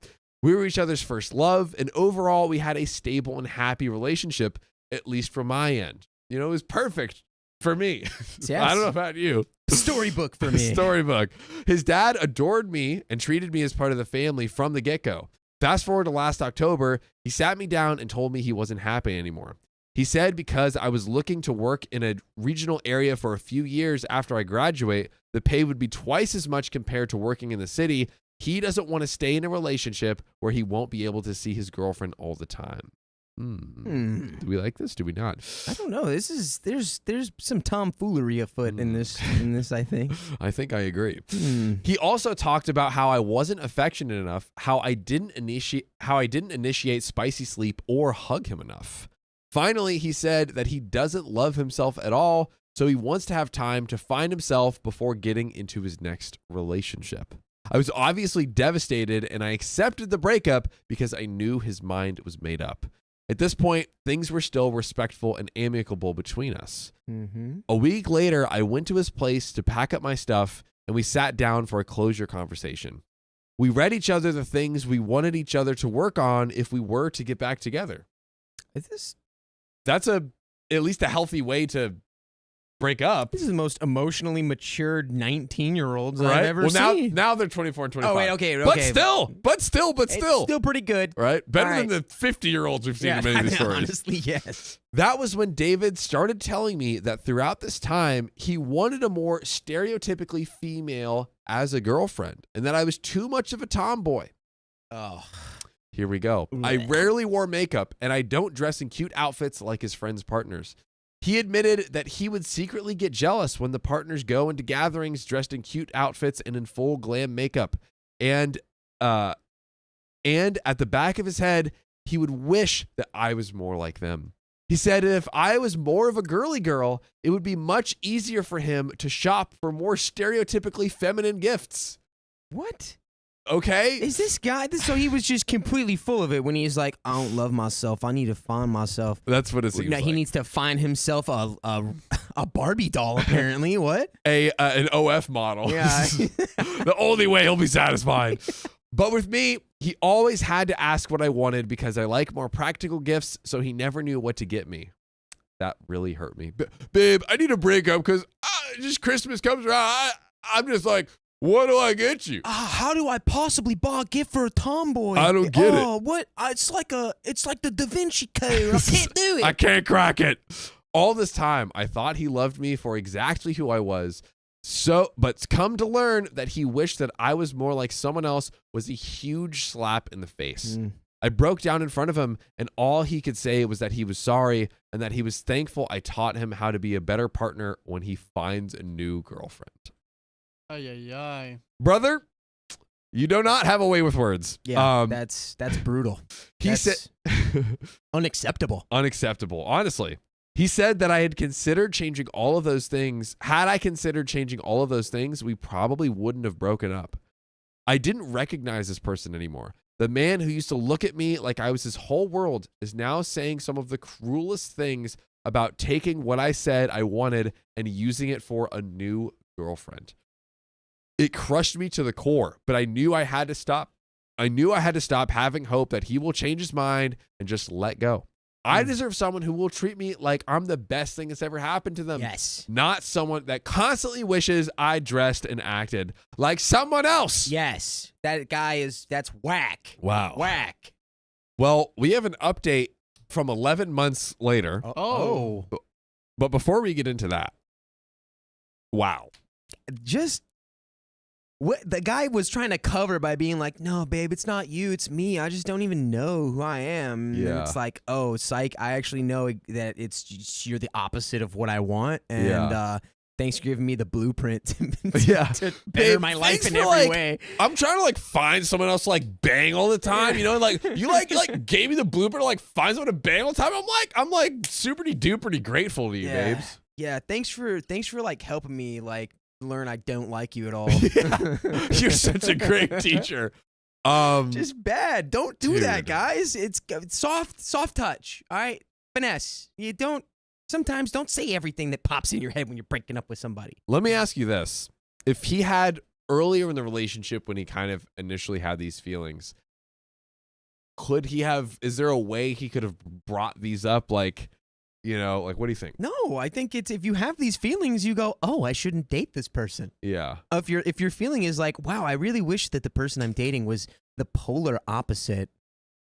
We were each other's first love, and overall we had a stable and happy relationship, at least from my end. You know, it was perfect for me. Yes. I don't know about you. Storybook for me. Storybook. His dad adored me and treated me as part of the family from the get-go. Fast forward to last October, he sat me down and told me he wasn't happy anymore. He said because I was looking to work in a regional area for a few years after I graduate, the pay would be twice as much compared to working in the city. He doesn't want to stay in a relationship where he won't be able to see his girlfriend all the time. Do we like this? Do we not? I don't know. There's some tomfoolery afoot in this. I think. I think I agree. He also talked about how I wasn't affectionate enough, how I didn't initiate spicy sleep or hug him enough. Finally, he said that he doesn't love himself at all, so he wants to have time to find himself before getting into his next relationship. I was obviously devastated, and I accepted the breakup because I knew his mind was made up. At this point, things were still respectful and amicable between us. Mm-hmm. A week later, I went to his place to pack up my stuff, and we sat down for a closure conversation. We read each other the things we wanted each other to work on if we were to get back together. That's at least a healthy way to break up. This is the most emotionally matured 19-year-olds Right? I've ever seen. Now they're 24 and 25. Oh, wait, okay. But still. It's still pretty good. Right? Better All than the 50-year-olds we've seen in many of these stories. Honestly, yes. That was when David started telling me that throughout this time, he wanted a more stereotypically female as a girlfriend, and that I was too much of a tomboy. Oh. Here we go. I rarely wore makeup, and I don't dress in cute outfits like his friends' partners. He admitted that he would secretly get jealous when the partners go into gatherings dressed in cute outfits and in full glam makeup. And at the back of his head, he would wish that I was more like them. He said if I was more of a girly girl, it would be much easier for him to shop for more stereotypically feminine gifts. What? Okay. Is this guy? So he was just completely full of it when he's like, I don't love myself. I need to find myself. That's what it seems like. He needs to find himself a Barbie doll, apparently. What? An OF model. Yeah. The only way he'll be satisfied. But with me, he always had to ask what I wanted because I like more practical gifts, so he never knew what to get me. That really hurt me. Babe, I need a breakup because just Christmas comes around. I'm just like, what do I get you? How do I possibly buy a gift for a tomboy? I don't get it. Oh, what? It's like the Da Vinci Code. I can't do it. I can't crack it. All this time, I thought he loved me for exactly who I was. But come to learn that he wished that I was more like someone else was a huge slap in the face. I broke down in front of him, and all he could say was that he was sorry and that he was thankful I taught him how to be a better partner when he finds a new girlfriend. Brother, you do not have a way with words. Yeah, that's brutal. He said unacceptable. Unacceptable, honestly. He said that I had considered changing all of those things. Had I considered changing all of those things, we probably wouldn't have broken up. I didn't recognize this person anymore. The man who used to look at me like I was his whole world is now saying some of the cruelest things about taking what I said I wanted and using it for a new girlfriend. It crushed me to the core, but I knew I had to stop. I knew I had to stop having hope that he will change his mind and just let go. I deserve someone who will treat me like I'm the best thing that's ever happened to them. Yes. Not someone that constantly wishes I dressed and acted like someone else. Yes. That's whack. Wow. Whack. Well, we have an update from 11 months later. Oh. But before we get into that, wow. Just what the guy was trying to cover by being like, no, babe, it's not you, it's me. I just don't even know who I am. Yeah. And it's like, oh, psych, I actually know that you're the opposite of what I want. And Thanks for giving me the blueprint to better Babe, my life thanks in for, every like, way. I'm trying to like find someone else to like bang all the time, you know, like you like gave me the blueprint to like find someone to bang all the time. I'm like super duper grateful to you, babes. Yeah, thanks for like helping me like learn I don't like you at all. You're such a great teacher. Just bad. Don't do that, Dude. guys. It's soft touch. All right, finesse. Sometimes don't say everything that pops in your head when you're breaking up with somebody. Let me ask you this. If he had earlier in the relationship when he kind of initially had these feelings, is there a way he could have brought these up? Like, you know, like, what do you think? No, I think it's if you have these feelings, you go, oh, I shouldn't date this person. Yeah. If your feeling is like, wow, I really wish that the person I'm dating was the polar opposite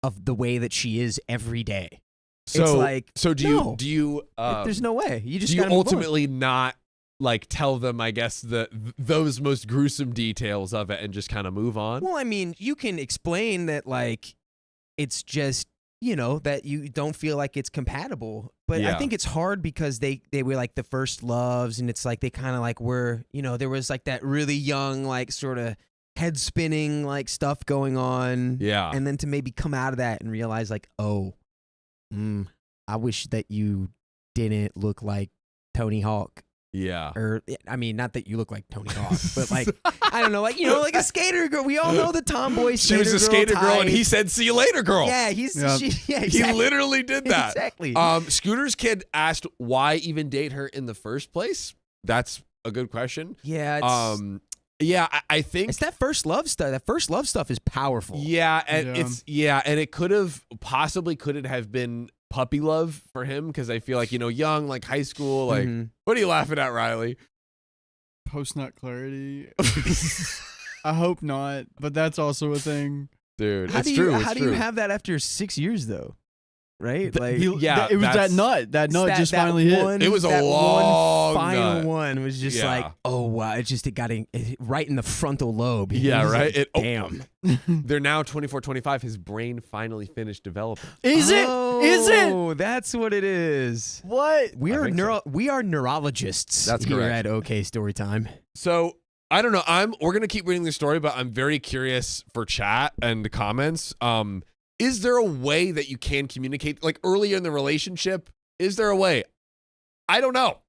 of the way that she is every day. So, it's like, do you there's no way. You just do you gotta move on. ultimately not like tell them, I guess, those most gruesome details of it and just kind of move on? Well, I mean, you can explain that like it's just, you know, that you don't feel like it's compatible. But I think it's hard because they were like the first loves, and it's like they kind of like were, you know, there was like that really young, like sort of head spinning like stuff going on. Yeah. And then to maybe come out of that and realize like, oh, I wish that you didn't look like Tony Hawk. Yeah. Or, I mean, not that you look like Tony Hawk, but like, I don't know, like, you know, like a skater girl. We all know the tomboy She skater was a girl skater girl, type. and he said, "See you later, girl." Yeah, He exactly. literally did that. Exactly. Scooter's kid asked why even date her in the first place. That's a good question. Yeah. I think It's that first love stuff. That first love stuff is powerful. Yeah, and Yeah. and it could have been puppy love for him, because I feel like, you know, young, like high school, like what are you laughing at, Riley? Post nut clarity. I hope not, but that's also a thing. Dude, How it's do true. you it's how do true. you have that after 6 years though? Right? Like It was that nut. That nut just finally hit. It was a that long one final nut. one was just Yeah. like, oh wow, it got right in the frontal lobe. Yeah, It was right? like, damn. They're now 24, 25. His brain finally finished developing. Is it? Is it? Oh, that's what it is. What? We I are think so. we are neurologists. That's here correct. at OK Storytime. So I don't know. We're gonna keep reading the story, but I'm very curious for chat and the comments. Is there a way that you can communicate, like earlier in the relationship? Is there a way? I don't know.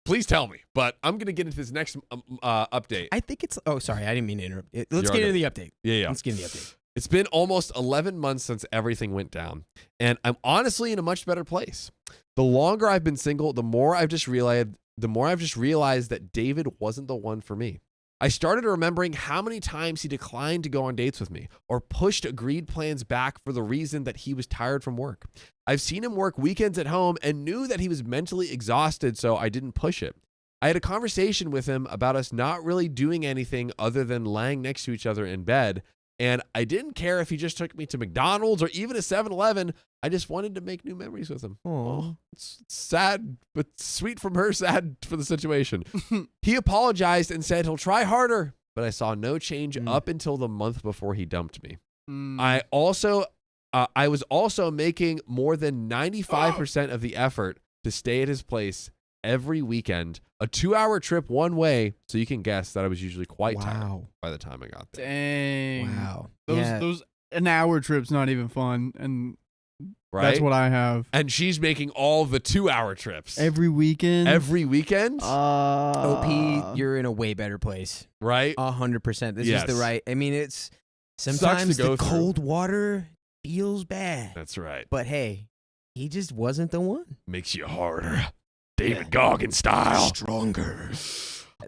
Please tell me. But I'm gonna get into this next update. I think it's. Oh, sorry, I didn't mean to interrupt. Let's You're get okay. into the update. Yeah. Let's get into the update. It's been almost 11 months since everything went down, and I'm honestly in a much better place. The longer I've been single, the more I've just realized that David wasn't the one for me. I started remembering how many times he declined to go on dates with me or pushed agreed plans back for the reason that he was tired from work. I've seen him work weekends at home and knew that he was mentally exhausted, so I didn't push it. I had a conversation with him about us not really doing anything other than laying next to each other in bed, and I didn't care if he just took me to McDonald's or even a 7-Eleven. I just wanted to make new memories with him. Oh, it's sad, but sweet from her, sad for the situation. He apologized and said he'll try harder, but I saw no change up until the month before he dumped me. I was also making more than 95% of the effort to stay at his place every weekend, a 2-hour trip one way, so you can guess that I was usually quite tired by the time I got there. Dang. Wow. Those an hour trip's not even fun, and Right? that's what I have And she's making all the 2-hour trips. every weekend. Every weekend? OP, you're in a way better place. Right? 100%. This Yes. is the right. I mean, it's Sucks sometimes to go the through. cold water feels bad, That's right. but hey, he just wasn't the one. Makes you harder. David Goggins style. Stronger.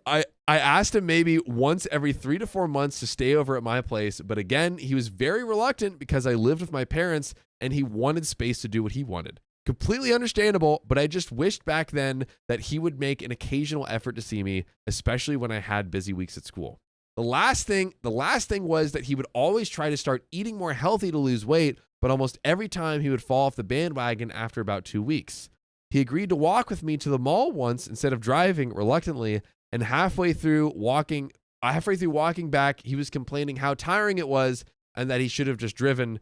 I asked him maybe once every 3 to 4 months to stay over at my place, but again, he was very reluctant because I lived with my parents and he wanted space to do what he wanted. Completely understandable, but I just wished back then that he would make an occasional effort to see me, especially when I had busy weeks at school. The last thing was that he would always try to start eating more healthy to lose weight, but almost every time he would fall off the bandwagon after about 2 weeks. He agreed to walk with me to the mall once instead of driving reluctantly, and halfway through walking back, he was complaining how tiring it was and that he should have just driven.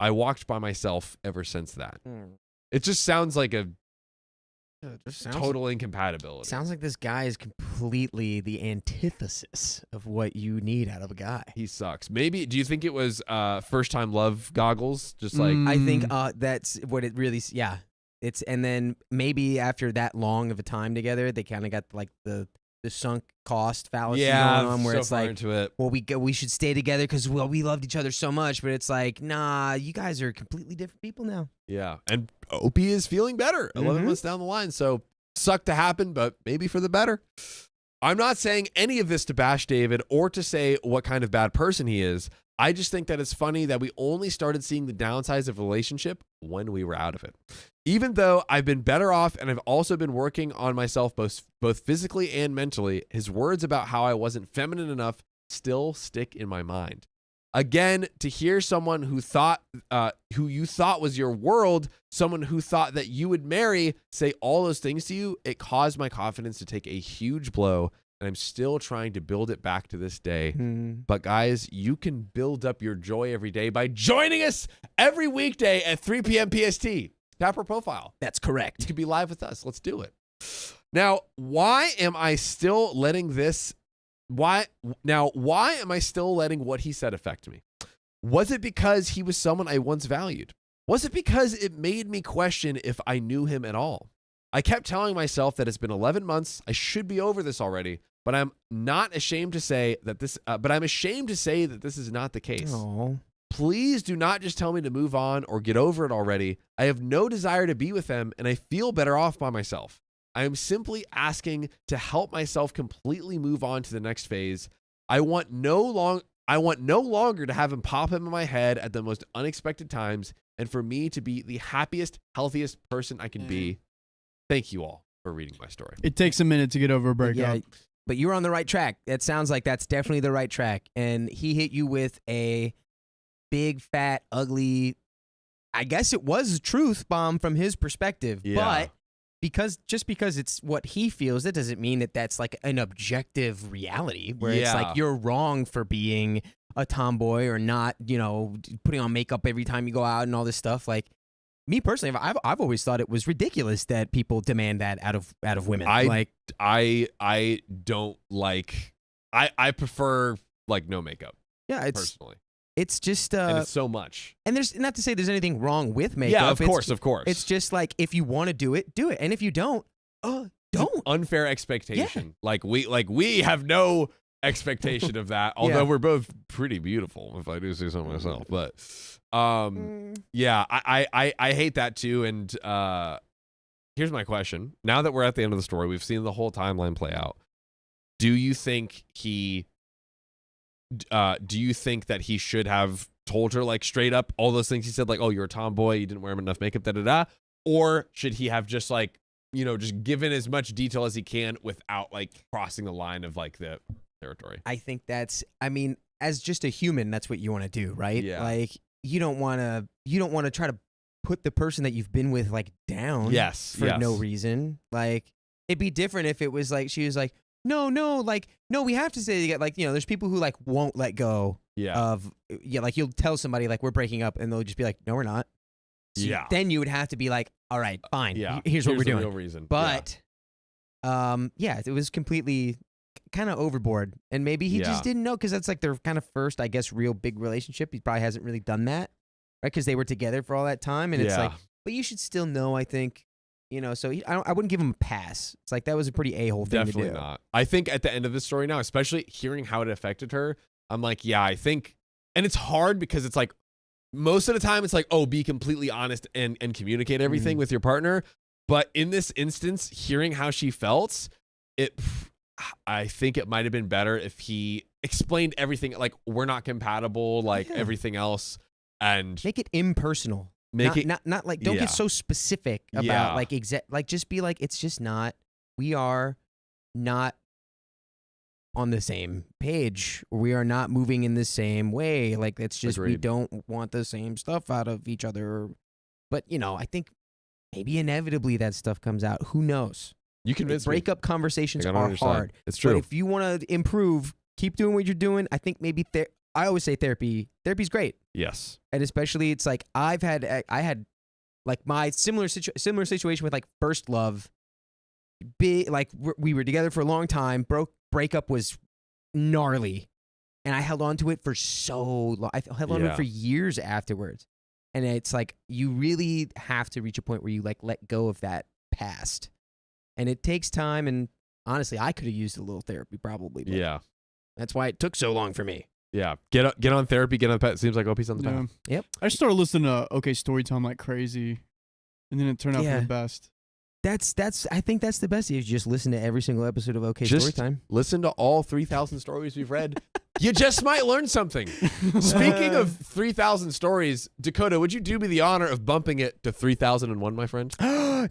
I walked by myself ever since that. It just sounds like It just sounds, total incompatibility. sounds like this guy is completely the antithesis of what you need out of a guy. He sucks. Maybe, do you think it was first time love goggles? Just like, I think that's what it really. Yeah, it's and then maybe after that long of a time together, they kind of got like the sunk cost fallacy going on, where so it's far like, into it. well, we should stay together because we loved each other so much, but it's like, nah, you guys are completely different people now. Yeah, and OP is feeling better 11 months down the line, so sucked to happen, but maybe for the better. I'm not saying any of this to bash David or to say what kind of bad person he is. I just think that it's funny that we only started seeing the downsides of a relationship when we were out of it. Even though I've been better off and I've also been working on myself both physically and mentally, his words about how I wasn't feminine enough still stick in my mind. Again, to hear someone who you thought was your world, someone who thought that you would marry, say all those things to you, it caused my confidence to take a huge blow, and I'm still trying to build it back to this day. But guys, you can build up your joy every day by joining us every weekday at 3 p.m. PST. Tap our profile. That's correct. You could be live with us. Let's do it. Now, why am I still letting what he said affect me? Was it because he was someone I once valued? Was it because it made me question if I knew him at all? I kept telling myself that it's been 11 months. I should be over this already, but I'm ashamed to say that this is not the case. Aww. Please do not just tell me to move on or get over it already. I have no desire to be with them, and I feel better off by myself. I am simply asking to help myself completely move on to the next phase. I want no longer to have him pop in my head at the most unexpected times, and for me to be the happiest, healthiest person I can be. Thank you all for reading my story. It takes a minute to get over a breakup. Yeah, but you're on the right track. It sounds like that's definitely the right track. And he hit you with a big, fat, ugly, I guess it was a truth bomb from his perspective. Yeah. But because it's what he feels, that doesn't mean that that's like an objective reality where it's like you're wrong for being a tomboy or not, putting on makeup every time you go out and all this stuff. Like, me personally, I've always thought it was ridiculous that people demand that out of women. I don't like. I prefer like no makeup. Yeah, personally, it's just and it's so much. And there's not to say there's anything wrong with makeup. Yeah, of course. It's just like if you want to do it, and if you don't, don't. Unfair expectation. Yeah. Like we have no expectation of that. Although we're both pretty beautiful, if I do say so myself. But yeah, I hate that too. And here's my question: now that we're at the end of the story, we've seen the whole timeline play out. Do you think that he should have told her like straight up all those things he said, like, oh, you're a tomboy, you didn't wear enough makeup, da-da-da? Or should he have just like, just given as much detail as he can without like crossing the line of like the territory? I think as just a human, that's what you want to do, right? Yeah. Like you don't want to try to put the person that you've been with like down for no reason. Like it'd be different if it was like she was like, no, we have to say like, there's people who like won't let go of like you'll tell somebody like we're breaking up and they'll just be like, no, we're not. So then you would have to be like, all right, fine. Here's what we're doing. Real reason. But it was completely kind of overboard, and maybe he just didn't know because that's like their kind of first, I guess, real big relationship. He probably hasn't really done that, right? Because they were together for all that time, and it's like, but you should still know, I think. So I wouldn't give him a pass. It's like that was a pretty a-hole thing to do. Definitely not. I think at the end of the story now, especially hearing how it affected her, I'm like, I think, and it's hard because it's like most of the time it's like, oh, be completely honest and communicate everything with your partner. But in this instance, hearing how she felt, I think it might have been better if he explained everything, like we're not compatible, like everything else, and make it impersonal. Not like don't get so specific about like just be like it's just not, we are not on the same page, we are not moving in the same way, like it's just we don't want the same stuff out of each other. But I think maybe inevitably that stuff comes out, who knows. You convince me. Breakup conversations are hard. It's true. But if you want to improve, keep doing what you're doing. I think maybe I always say therapy's great. Yes. And especially it's like I had like my similar situation with like first love like we were together for a long time. Breakup was gnarly, and I held on to it for so long. I held on to it for years afterwards. And it's like you really have to reach a point where you like let go of that past, and it takes time. And honestly, I could have used a little therapy probably. But Yeah, that's why it took so long for me. yeah. Get on therapy. Get on. It seems like OP's on the path. Yep. I started listening to OK Storytime like crazy, and then it turned out for the best. I think that's the best. You just listen to every single episode of OK Storytime. Listen to all 3,000 stories we've read. You just might learn something. Speaking of 3,000 stories, Dakota, would you do me the honor of bumping it to 3,001, my friend?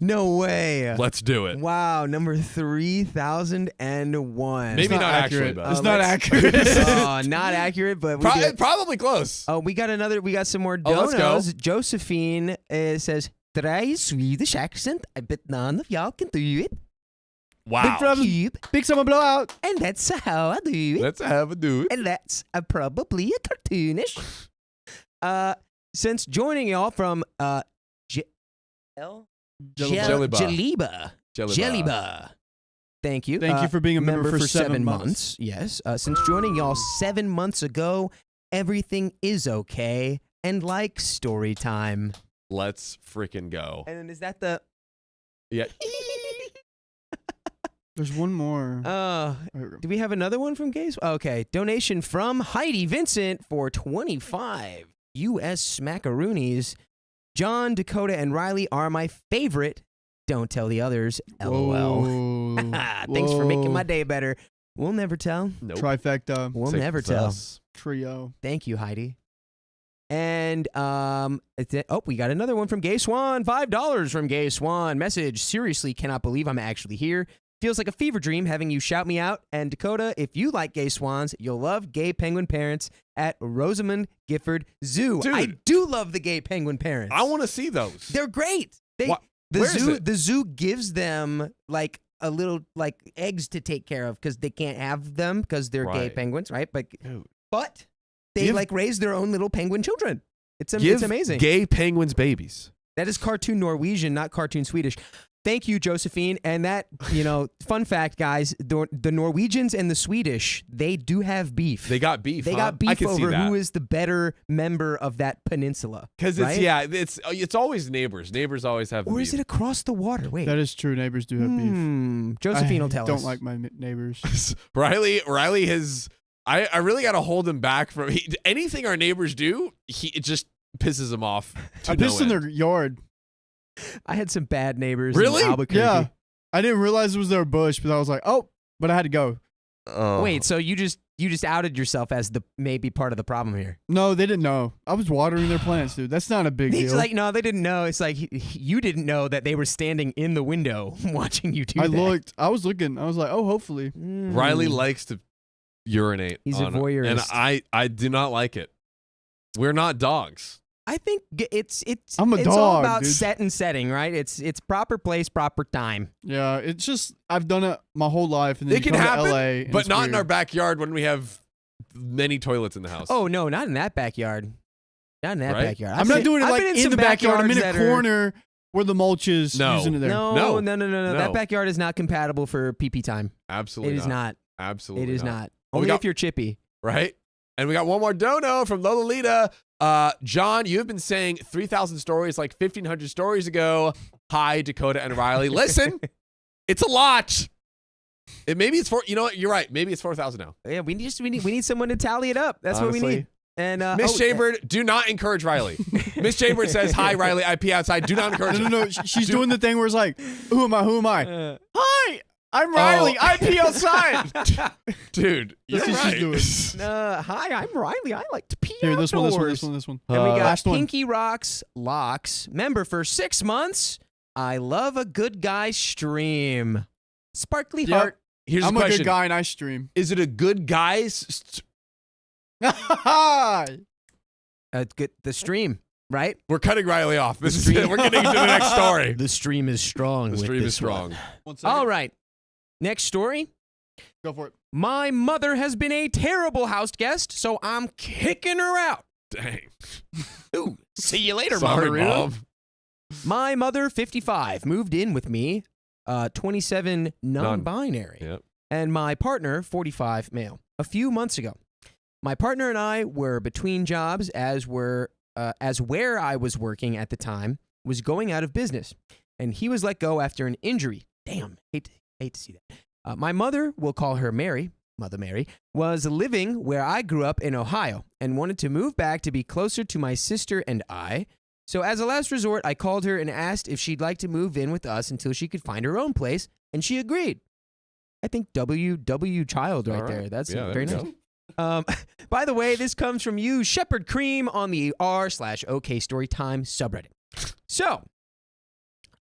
No way. Let's do it. Wow, number 3,001. Maybe not accurate. But It's not accurate. Not accurate, but probably close. Oh, we got some more let's go. donos. Josephine says, try Swedish accent. I bet none of y'all can do it. Wow. Big summer blowout. And that's how I do it. Let's have a do it. And that's probably a cartoonish. Since joining y'all from Jellyba. Thank you. Thank you for being a member for 7 months. Yes. Since joining y'all 7 months ago, everything is okay. And like story time. Let's freaking go. And then is that the... Yeah. There's one more. Do we have another one from Gaze? Okay. Donation from Heidi Vincent for 25 U.S. smackaroonies. John, Dakota, and Riley are my favorite. Don't tell the others. LOL. Thanks for making my day better. We'll never tell. Nope. Trifecta. We'll never tell. Trio. Thank you, Heidi. And we got another one from Gay Swan. $5 from Gay Swan. Message: seriously, cannot believe I'm actually here. Feels like a fever dream having you shout me out. And Dakota, if you like gay swans, you'll love gay penguin parents at Rosamond Gifford Zoo. Dude. I do love the gay penguin parents. I want to see those. They're great. Where is it? The zoo gives them like a little like eggs to take care of because they can't have them because they're gay Right. penguins, right? But they Give- like raise their own little penguin children. It's Give amazing. Gay penguins babies. That is cartoon Norwegian, not cartoon Swedish. Thank you, Josephine. And that, fun fact, guys, the Norwegians and the Swedish, they do have beef. They got beef. They huh? got I beef can see over that. who is the better member of that peninsula. Because right? it's always neighbors. Neighbors always have. Or beef. is it across the water? Wait. That is true. Neighbors do have beef. Josephine will tell us. I don't like my neighbors. Riley has. I really got to hold him back from anything our neighbors do. It just pisses him off. I pissed in their yard. I had some bad neighbors. Really? In Albuquerque. Yeah. I didn't realize it was their bush, but I was like, oh, but I had to go. Oh. Wait, so you just outed yourself as the maybe part of the problem here? No, they didn't know. I was watering their plants, dude. That's not a big It's deal. like, no, they didn't know. It's like you didn't know that they were standing in the window watching you do that. I was looking. I was like, oh, hopefully. Riley likes to urinate. He's a on it, voyeurist. and I do not like it. We're not dogs. I think it's I'm a all dog, about dude. set and setting, right? It's proper place, proper time. Yeah, it's just I've done it my whole life, and then It can you come happen, to LA, and but it's not in our weird. backyard when we have many toilets in the house. Oh no, not in that backyard. Not in that Right? backyard. I'm not doing it I've like been in some the backyard. I'm in a backyards that are- corner where the mulch is. No. Using it there. No. No. That backyard is not compatible for pee time. absolutely. It is not. Absolutely. It is not. Oh, we Only got- if you're chippy. Right? And we got one more dono from Lolita. John, you have been saying 3,000 stories like 1,500 stories ago. Hi, Dakota and Riley. Listen, it's a lot. Maybe it's you know what? You're right. Maybe it's 4,000 now. Yeah, we need someone to tally it up. That's what we Honestly. need. And Miss Chambered, do not encourage Riley. Miss Chambered says, hi, Riley. I pee outside. Do not encourage No. She's doing the thing where it's like, who am I? Who am I? Hi, I'm Riley. Oh. I pee outside. Dude, you're That's what right. she's doing. hi, I'm Riley. I like to pee Here, outdoors. this one. And we got Last one. Pinky Rocks Locks, member for 6 months. I love a good guy stream. Sparkly Yep. heart. Here's I'm a a question. good guy and I stream. Is it a good guy's? The stream, right? We're cutting Riley off. This is it. We're getting into the next story. The stream is strong. The stream is strong. All right. Next story. Go for it. My mother has been a terrible house guest, so I'm kicking her out. Dang. Ooh, see you later, Sorry, Margarita. Mom. My mother, 55, moved in with me 27 non-binary. Yep. And my partner, 45 male. A few months ago, my partner and I were between jobs as where I was working at the time was going out of business, and he was let go after an injury. Damn, hate to see that. My mother, we'll call her Mary, Mother Mary, was living where I grew up in Ohio and wanted to move back to be closer to my sister and I. So as a last resort, I called her and asked if she'd like to move in with us until she could find her own place, and she agreed. I think W child right there. That's very nice. By the way, this comes from you, Shepherd Cream, on the r/OK Storytime subreddit. So,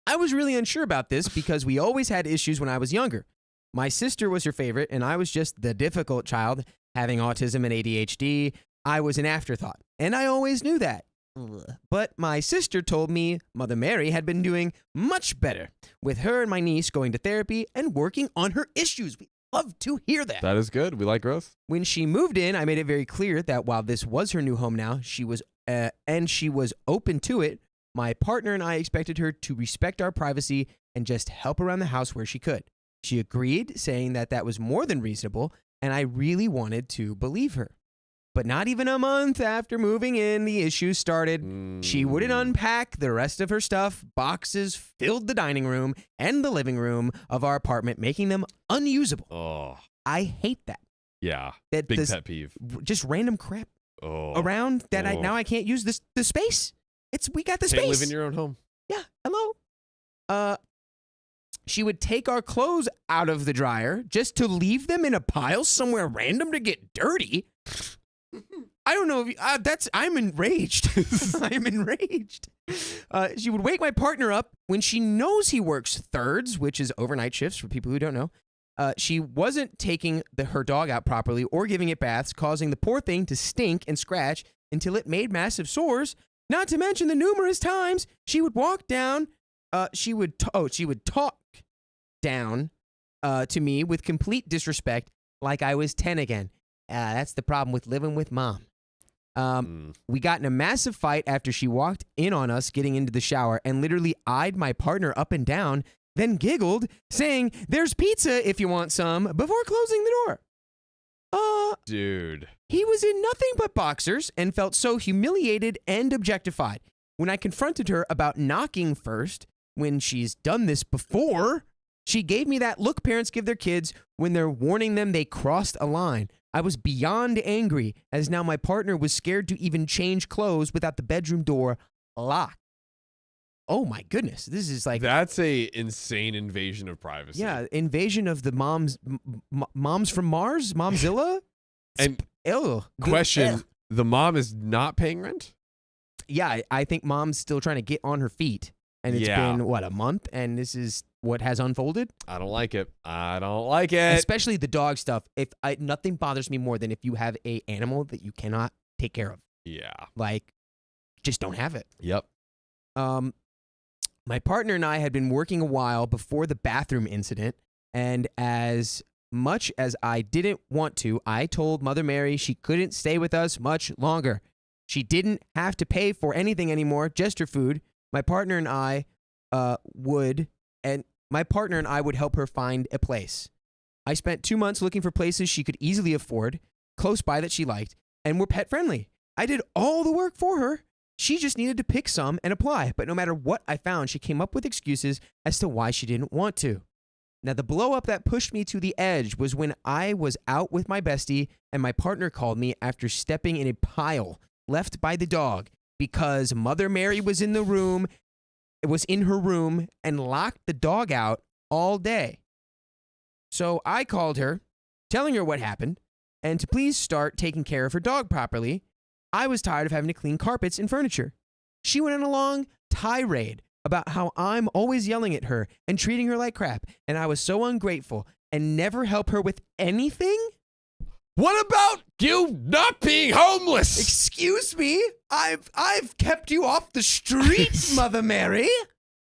I was really unsure about this because we always had issues when I was younger. My sister was her favorite, and I was just the difficult child, having autism and ADHD. I was an afterthought, and I always knew that. But my sister told me Mother Mary had been doing much better, with her and my niece going to therapy and working on her issues. We love to hear that. That is good. We like growth. When she moved in, I made it very clear that while this was her new home now, she was open to it. My partner and I expected her to respect our privacy and just help around the house where she could. She agreed, saying that that was more than reasonable, and I really wanted to believe her. But not even a month after moving in, the issues started. She wouldn't unpack the rest of her stuff. Boxes filled the dining room and the living room of our apartment, making them unusable. Oh, I hate that. yeah. That Big pet peeve. Just random crap around that now I can't use the space. We got the space. Can't live in your own home. Yeah. Hello. She would take our clothes out of the dryer just to leave them in a pile somewhere random to get dirty. I don't know if I'm enraged. I'm enraged. She would wake my partner up when she knows he works thirds, which is overnight shifts for people who don't know. She wasn't taking her dog out properly or giving it baths, causing the poor thing to stink and scratch until it made massive sores. Not to mention the numerous times she would walk down. She would talk down to me with complete disrespect, like I was 10 again. That's the problem with living with mom. We got in a massive fight after she walked in on us getting into the shower and literally eyed my partner up and down, then giggled, saying, "There's pizza if you want some," before closing the door. Dude. He was in nothing but boxers and felt so humiliated and objectified. When I confronted her about knocking first, when she's done this before, she gave me that look parents give their kids when they're warning them they crossed a line. I was beyond angry, as now my partner was scared to even change clothes without the bedroom door locked. Oh my goodness, this is like... That's a insane invasion of privacy. Yeah, invasion of the moms from Mars, Momzilla. And question, the mom is not paying rent? Yeah, I think mom's still trying to get on her feet. And it's been, what, a month? And this is what has unfolded? I don't like it. I don't like it. Especially the dog stuff. Nothing bothers me more than if you have a animal that you cannot take care of. Yeah. Like, just don't have it. Yep. My partner and I had been working a while before the bathroom incident, and as much as I didn't want to, I told Mother Mary she couldn't stay with us much longer. She didn't have to pay for anything anymore, just her food. My partner and I would help her find a place. I spent 2 months looking for places she could easily afford, close by that she liked, and were pet friendly. I did all the work for her. She just needed to pick some and apply. But no matter what I found, she came up with excuses as to why she didn't want to. Now, the blow up that pushed me to the edge was when I was out with my bestie and my partner called me after stepping in a pile left by the dog because Mother Mary was in her room and locked the dog out all day. So I called her, telling her what happened, and to please start taking care of her dog properly. I was tired of having to clean carpets and furniture. She went on a long tirade about how I'm always yelling at her and treating her like crap, and I was so ungrateful and never help her with anything. What about you not being homeless? Excuse me? I've kept you off the street, Mother Mary.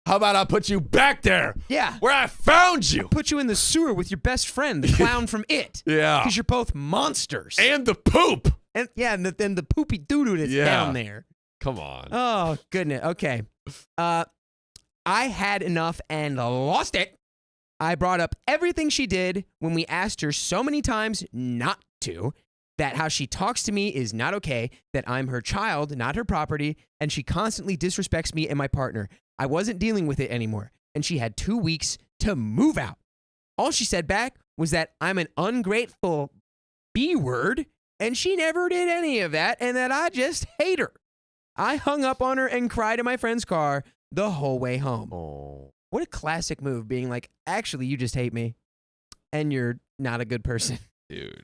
How about I put you back there? Yeah. Where I found you. Put you in the sewer with your best friend, the clown from It. Yeah. Because you're both monsters. And the poop. And the poopy doo-doo that's down there. Come on. Oh, goodness. Okay. I had enough and lost it. I brought up everything she did when we asked her so many times not to, that how she talks to me is not okay, that I'm her child, not her property, and she constantly disrespects me and my partner. I wasn't dealing with it anymore, and she had 2 weeks to move out. All she said back was that I'm an ungrateful B-word, and she never did any of that, and that I just hate her. I hung up on her and cried in my friend's car the whole way home. Oh. What a classic move, being like, actually, you just hate me, and you're not a good person. Dude.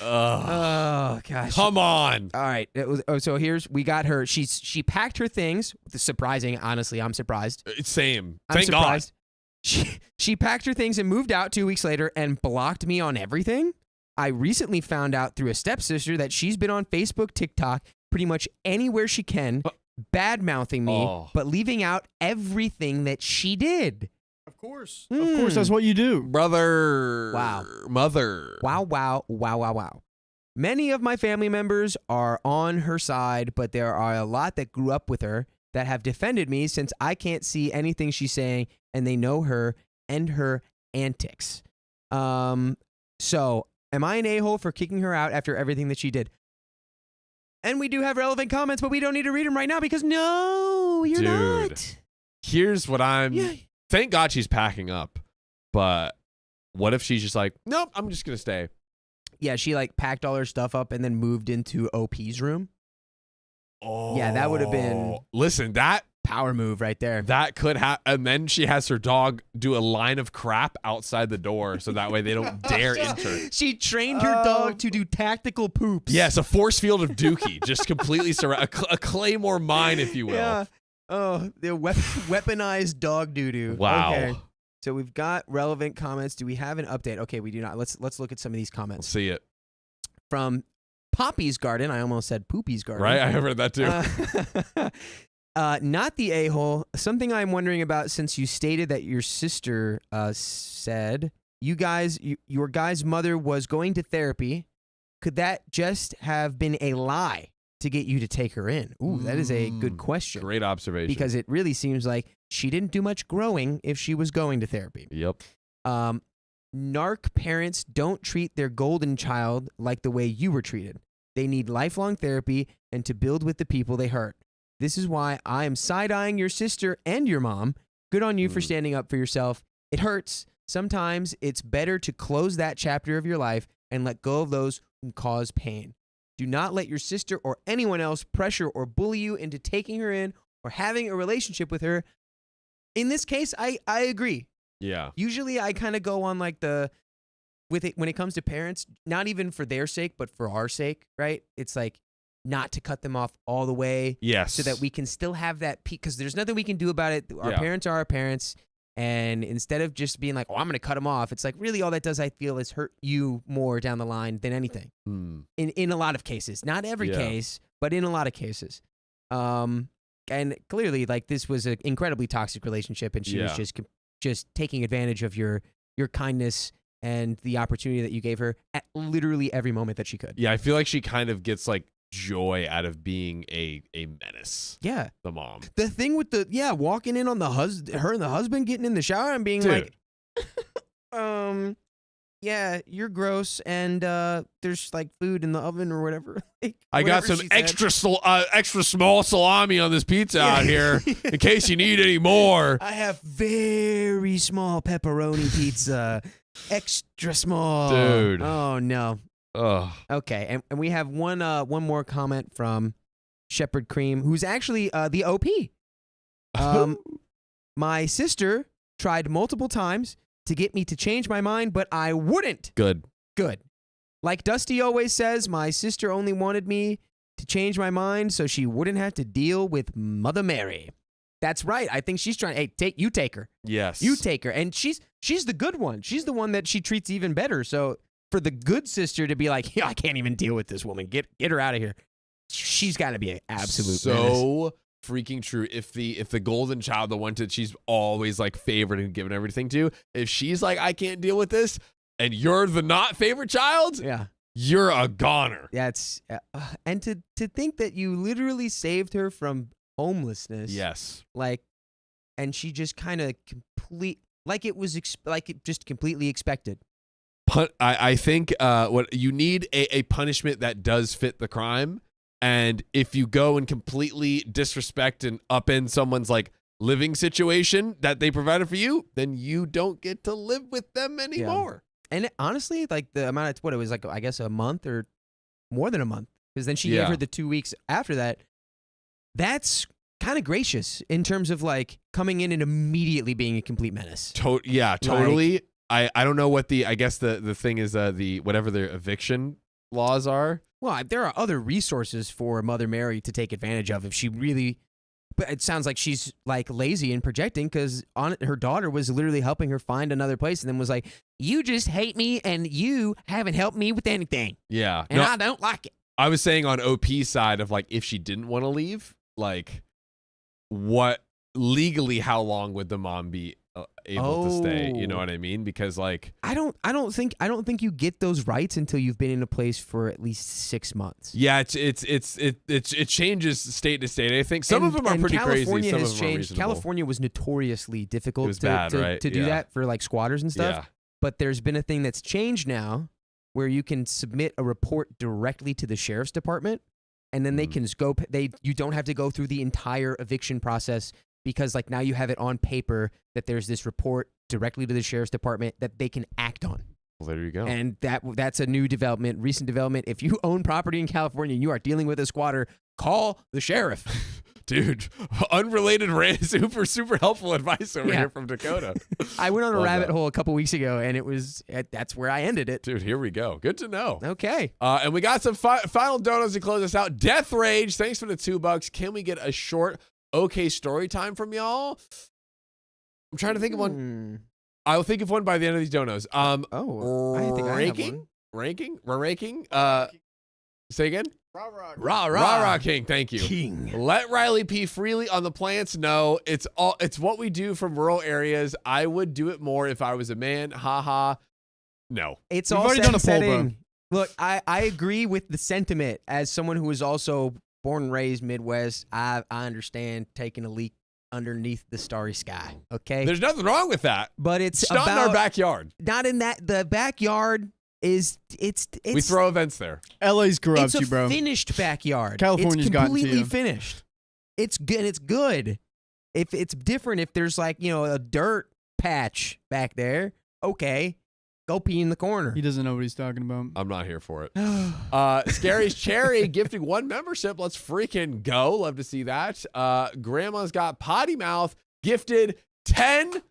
Oh, gosh. Come on. All right. So we got her. She packed her things. Surprising, honestly, I'm surprised. Same. I'm Thank surprised. She packed her things and moved out 2 weeks later and blocked me on everything. I recently found out through a stepsister that she's been on Facebook, TikTok, pretty much anywhere she can, bad-mouthing me, but leaving out everything that she did. Of course. Of course, that's what you do. Brother. Wow. Mother. Wow. Many of my family members are on her side, but there are a lot that grew up with her that have defended me since I can't see anything she's saying, and they know her and her antics. So, am I an a-hole for kicking her out after everything that she did? And we do have relevant comments, but we don't need to read them right now because no, you're not. Here's what I'm... Yeah. Thank God she's packing up. But what if she's just like, nope, I'm just going to stay. Yeah, she like packed all her stuff up and then moved into OP's room. Oh. Yeah, that would have been... Listen, that power move right there. That could have, and then she has her dog do a line of crap outside the door so that way they don't dare enter. She trained her dog to do tactical poops. Yes, a force field of Dookie, just completely surround a Claymore mine, if you will. Yeah. Oh, the weaponized dog doo-doo. Wow. Okay. So we've got relevant comments. Do we have an update? Okay, we do not. Let's look at some of these comments. Let's see it. From Poppy's Garden. I almost said Poopy's Garden. Right, I have heard that too. Not the a-hole. Something I'm wondering about, since you stated that your sister said your guy's mother was going to therapy. Could that just have been a lie to get you to take her in? Ooh, that is a good question. Great observation. Because it really seems like she didn't do much growing if she was going to therapy. Yep. Narc parents don't treat their golden child like the way you were treated. They need lifelong therapy and to build with the people they hurt. This is why I am side-eyeing your sister and your mom. Good on you for standing up for yourself. It hurts. Sometimes it's better to close that chapter of your life and let go of those who cause pain. Do not let your sister or anyone else pressure or bully you into taking her in or having a relationship with her. In this case, I agree. Yeah. Usually I kind of go on like when it comes to parents, not even for their sake, but for our sake, right? It's like not to cut them off all the way. Yes. So that we can still have that peak, because there's nothing we can do about it. Our parents are our parents. And instead of just being like, oh, I'm going to cut them off, it's like really all that does, I feel, is hurt you more down the line than anything. In a lot of cases. Not every case, but in a lot of cases. And clearly, like, this was an incredibly toxic relationship, and she was just taking advantage of your kindness and the opportunity that you gave her at literally every moment that she could. Yeah, I feel like she kind of gets like joy out of being a menace. Yeah. The mom. The thing with walking in on her and the husband getting in the shower and being like, yeah, you're gross, and there's like food in the oven or whatever. I got some extra small salami on this pizza out here in case you need any more. I have very small pepperoni pizza. Extra small. Dude. Oh no. Ugh. Okay, and we have one more comment from Shepherd Cream, who's actually the OP. My sister tried multiple times to get me to change my mind, but I wouldn't. Good. Like Dusty always says, my sister only wanted me to change my mind so she wouldn't have to deal with Mother Mary. That's right. I think she's trying. Hey, you take her. Yes. You take her. And she's the good one. She's the one that she treats even better. So for the good sister to be like, I can't even deal with this woman. Get her out of here. She's got to be an absolute menace. Freaking true. If the golden child, the one that she's always like favored and given everything to, if she's like, I can't deal with this, and you're the not favorite child, you're a goner. That's and to think that you literally saved her from homelessness. Yes. Like, and she just kind of like it was like it just completely expected. I think what you need a punishment that does fit the crime. And if you go and completely disrespect and upend someone's like living situation that they provided for you, then you don't get to live with them anymore. Yeah. And honestly, like the amount of what it was like, I guess a month or more than a month, because then she gave her the 2 weeks after that. That's kind of gracious in terms of like coming in and immediately being a complete menace. Yeah, totally. Like, I don't know what I guess the thing is the whatever their eviction laws are. Well, there are other resources for Mother Mary to take advantage of if she really. But it sounds like she's like lazy and projecting because her daughter was literally helping her find another place and then was like, "You just hate me and you haven't helped me with anything." Yeah, and I don't like it. I was saying on OP's side of like if she didn't want to leave, like what legally how long would the mom be able to stay? You know what I mean? Because like I don't think you get those rights until you've been in a place for at least 6 months. Yeah, it changes state to state. I think some of them are pretty California crazy. Some has of them changed. are reasonable. California was notoriously difficult to do that for like squatters and stuff. Yeah. But there's been a thing that's changed now where you can submit a report directly to the sheriff's department, and then they can scope. You don't have to go through the entire eviction process. Because like now you have it on paper that there's this report directly to the sheriff's department that they can act on. Well, there you go. And that's a new development, recent development. If you own property in California and you are dealing with a squatter, call the sheriff. Dude, unrelated super helpful advice over here from Dakota. I went on a rabbit hole a couple weeks ago and that's where I ended it. Dude, here we go. Good to know. Okay. And we got some final donuts to close us out. Death Rage, thanks for the $2. Can we get a short okay story time from y'all? I'm trying to think of one. I'll think of one by the end of these donos. I think I have one. Ranking. Say again. Rah, King. Thank you. King. Let Riley pee freely on the plants. No, it's what we do from rural areas. I would do it more if I was a man. Ha. No. It's We've all already done a poll, bro. setting. Look, I agree with the sentiment as someone who was also born and raised Midwest. I understand taking a leak underneath the starry sky. Okay, there's nothing wrong with that, but it's not in our backyard. Not in that. The backyard is it's. We throw events there. LA's corrupts you, bro. It's a finished backyard. California's gotten to you. It's completely finished. It's good. It's good. If it's different, if there's like a dirt patch back there, okay. Go pee in the corner. He doesn't know what he's talking about. I'm not here for it. Scary's Cherry gifting 1 membership. Let's freaking go. Love to see that. Grandma's Got Potty Mouth gifted 10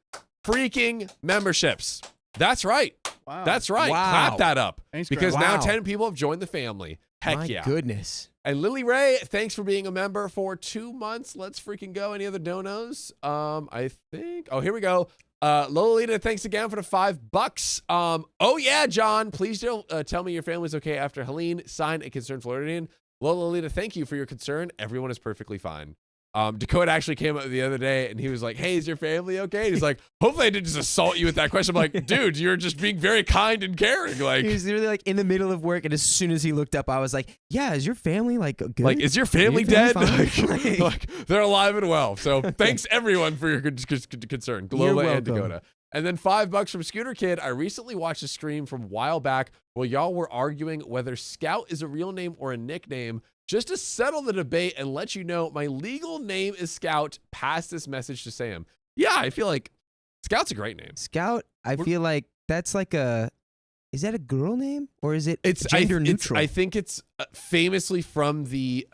freaking memberships. That's right. Wow. That's right. Wow. Clap that up. Thanks, because Grandma. now 10 people have joined the family. Heck My yeah. goodness. And Lily Ray, thanks for being a member for 2 months. Let's freaking go. Any other donos? I think. Oh, here we go. Lolita, thanks again for the $5. Oh yeah, John, please don't tell me your family's okay after Helene. Signed, a concerned Floridian. Lolita, thank you for your concern. Everyone is perfectly fine. Dakota actually came up the other day and he was like, "Hey, is your family okay?" And he's like, "Hopefully I didn't just assault you with that question." I'm like, "Dude, you're just being very kind and caring." Like, he was literally like in the middle of work, and as soon as he looked up, I was like, "Yeah, is your family like good? Like, is your family dead?" Fine? Like, they're alive and well. So thanks everyone for your concern, Lola and Dakota. And then $5 from Scooter Kid. I recently watched a stream from a while back where y'all were arguing whether Scout is a real name or a nickname. Just to settle the debate and let you know, my legal name is Scout. Pass this message to Sam. Yeah, I feel like Scout's a great name. Scout, I feel like that's like is that a girl name or is it gender neutral? I think it's famously from the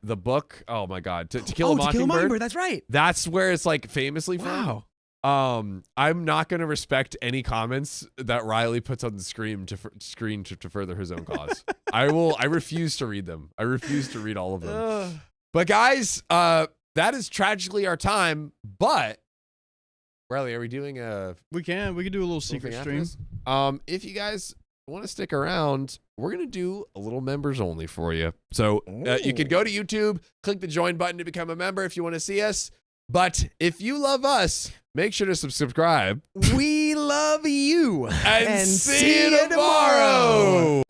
book. Oh my God, To Kill a Mockingbird. To Kill a Mockingbird. That's right. That's where it's like famously from. Wow. I'm not going to respect any comments that Riley puts on the screen to further his own cause. I refuse to read them. I refuse to read all of them. But guys, that is tragically our time. But Riley, are we doing We can do a little secret stream. If you guys want to stick around, we're going to do a little members only for you. So you can go to YouTube, click the join button to become a member if you want to see us. But if you love us, make sure to subscribe. We love you. And see you tomorrow.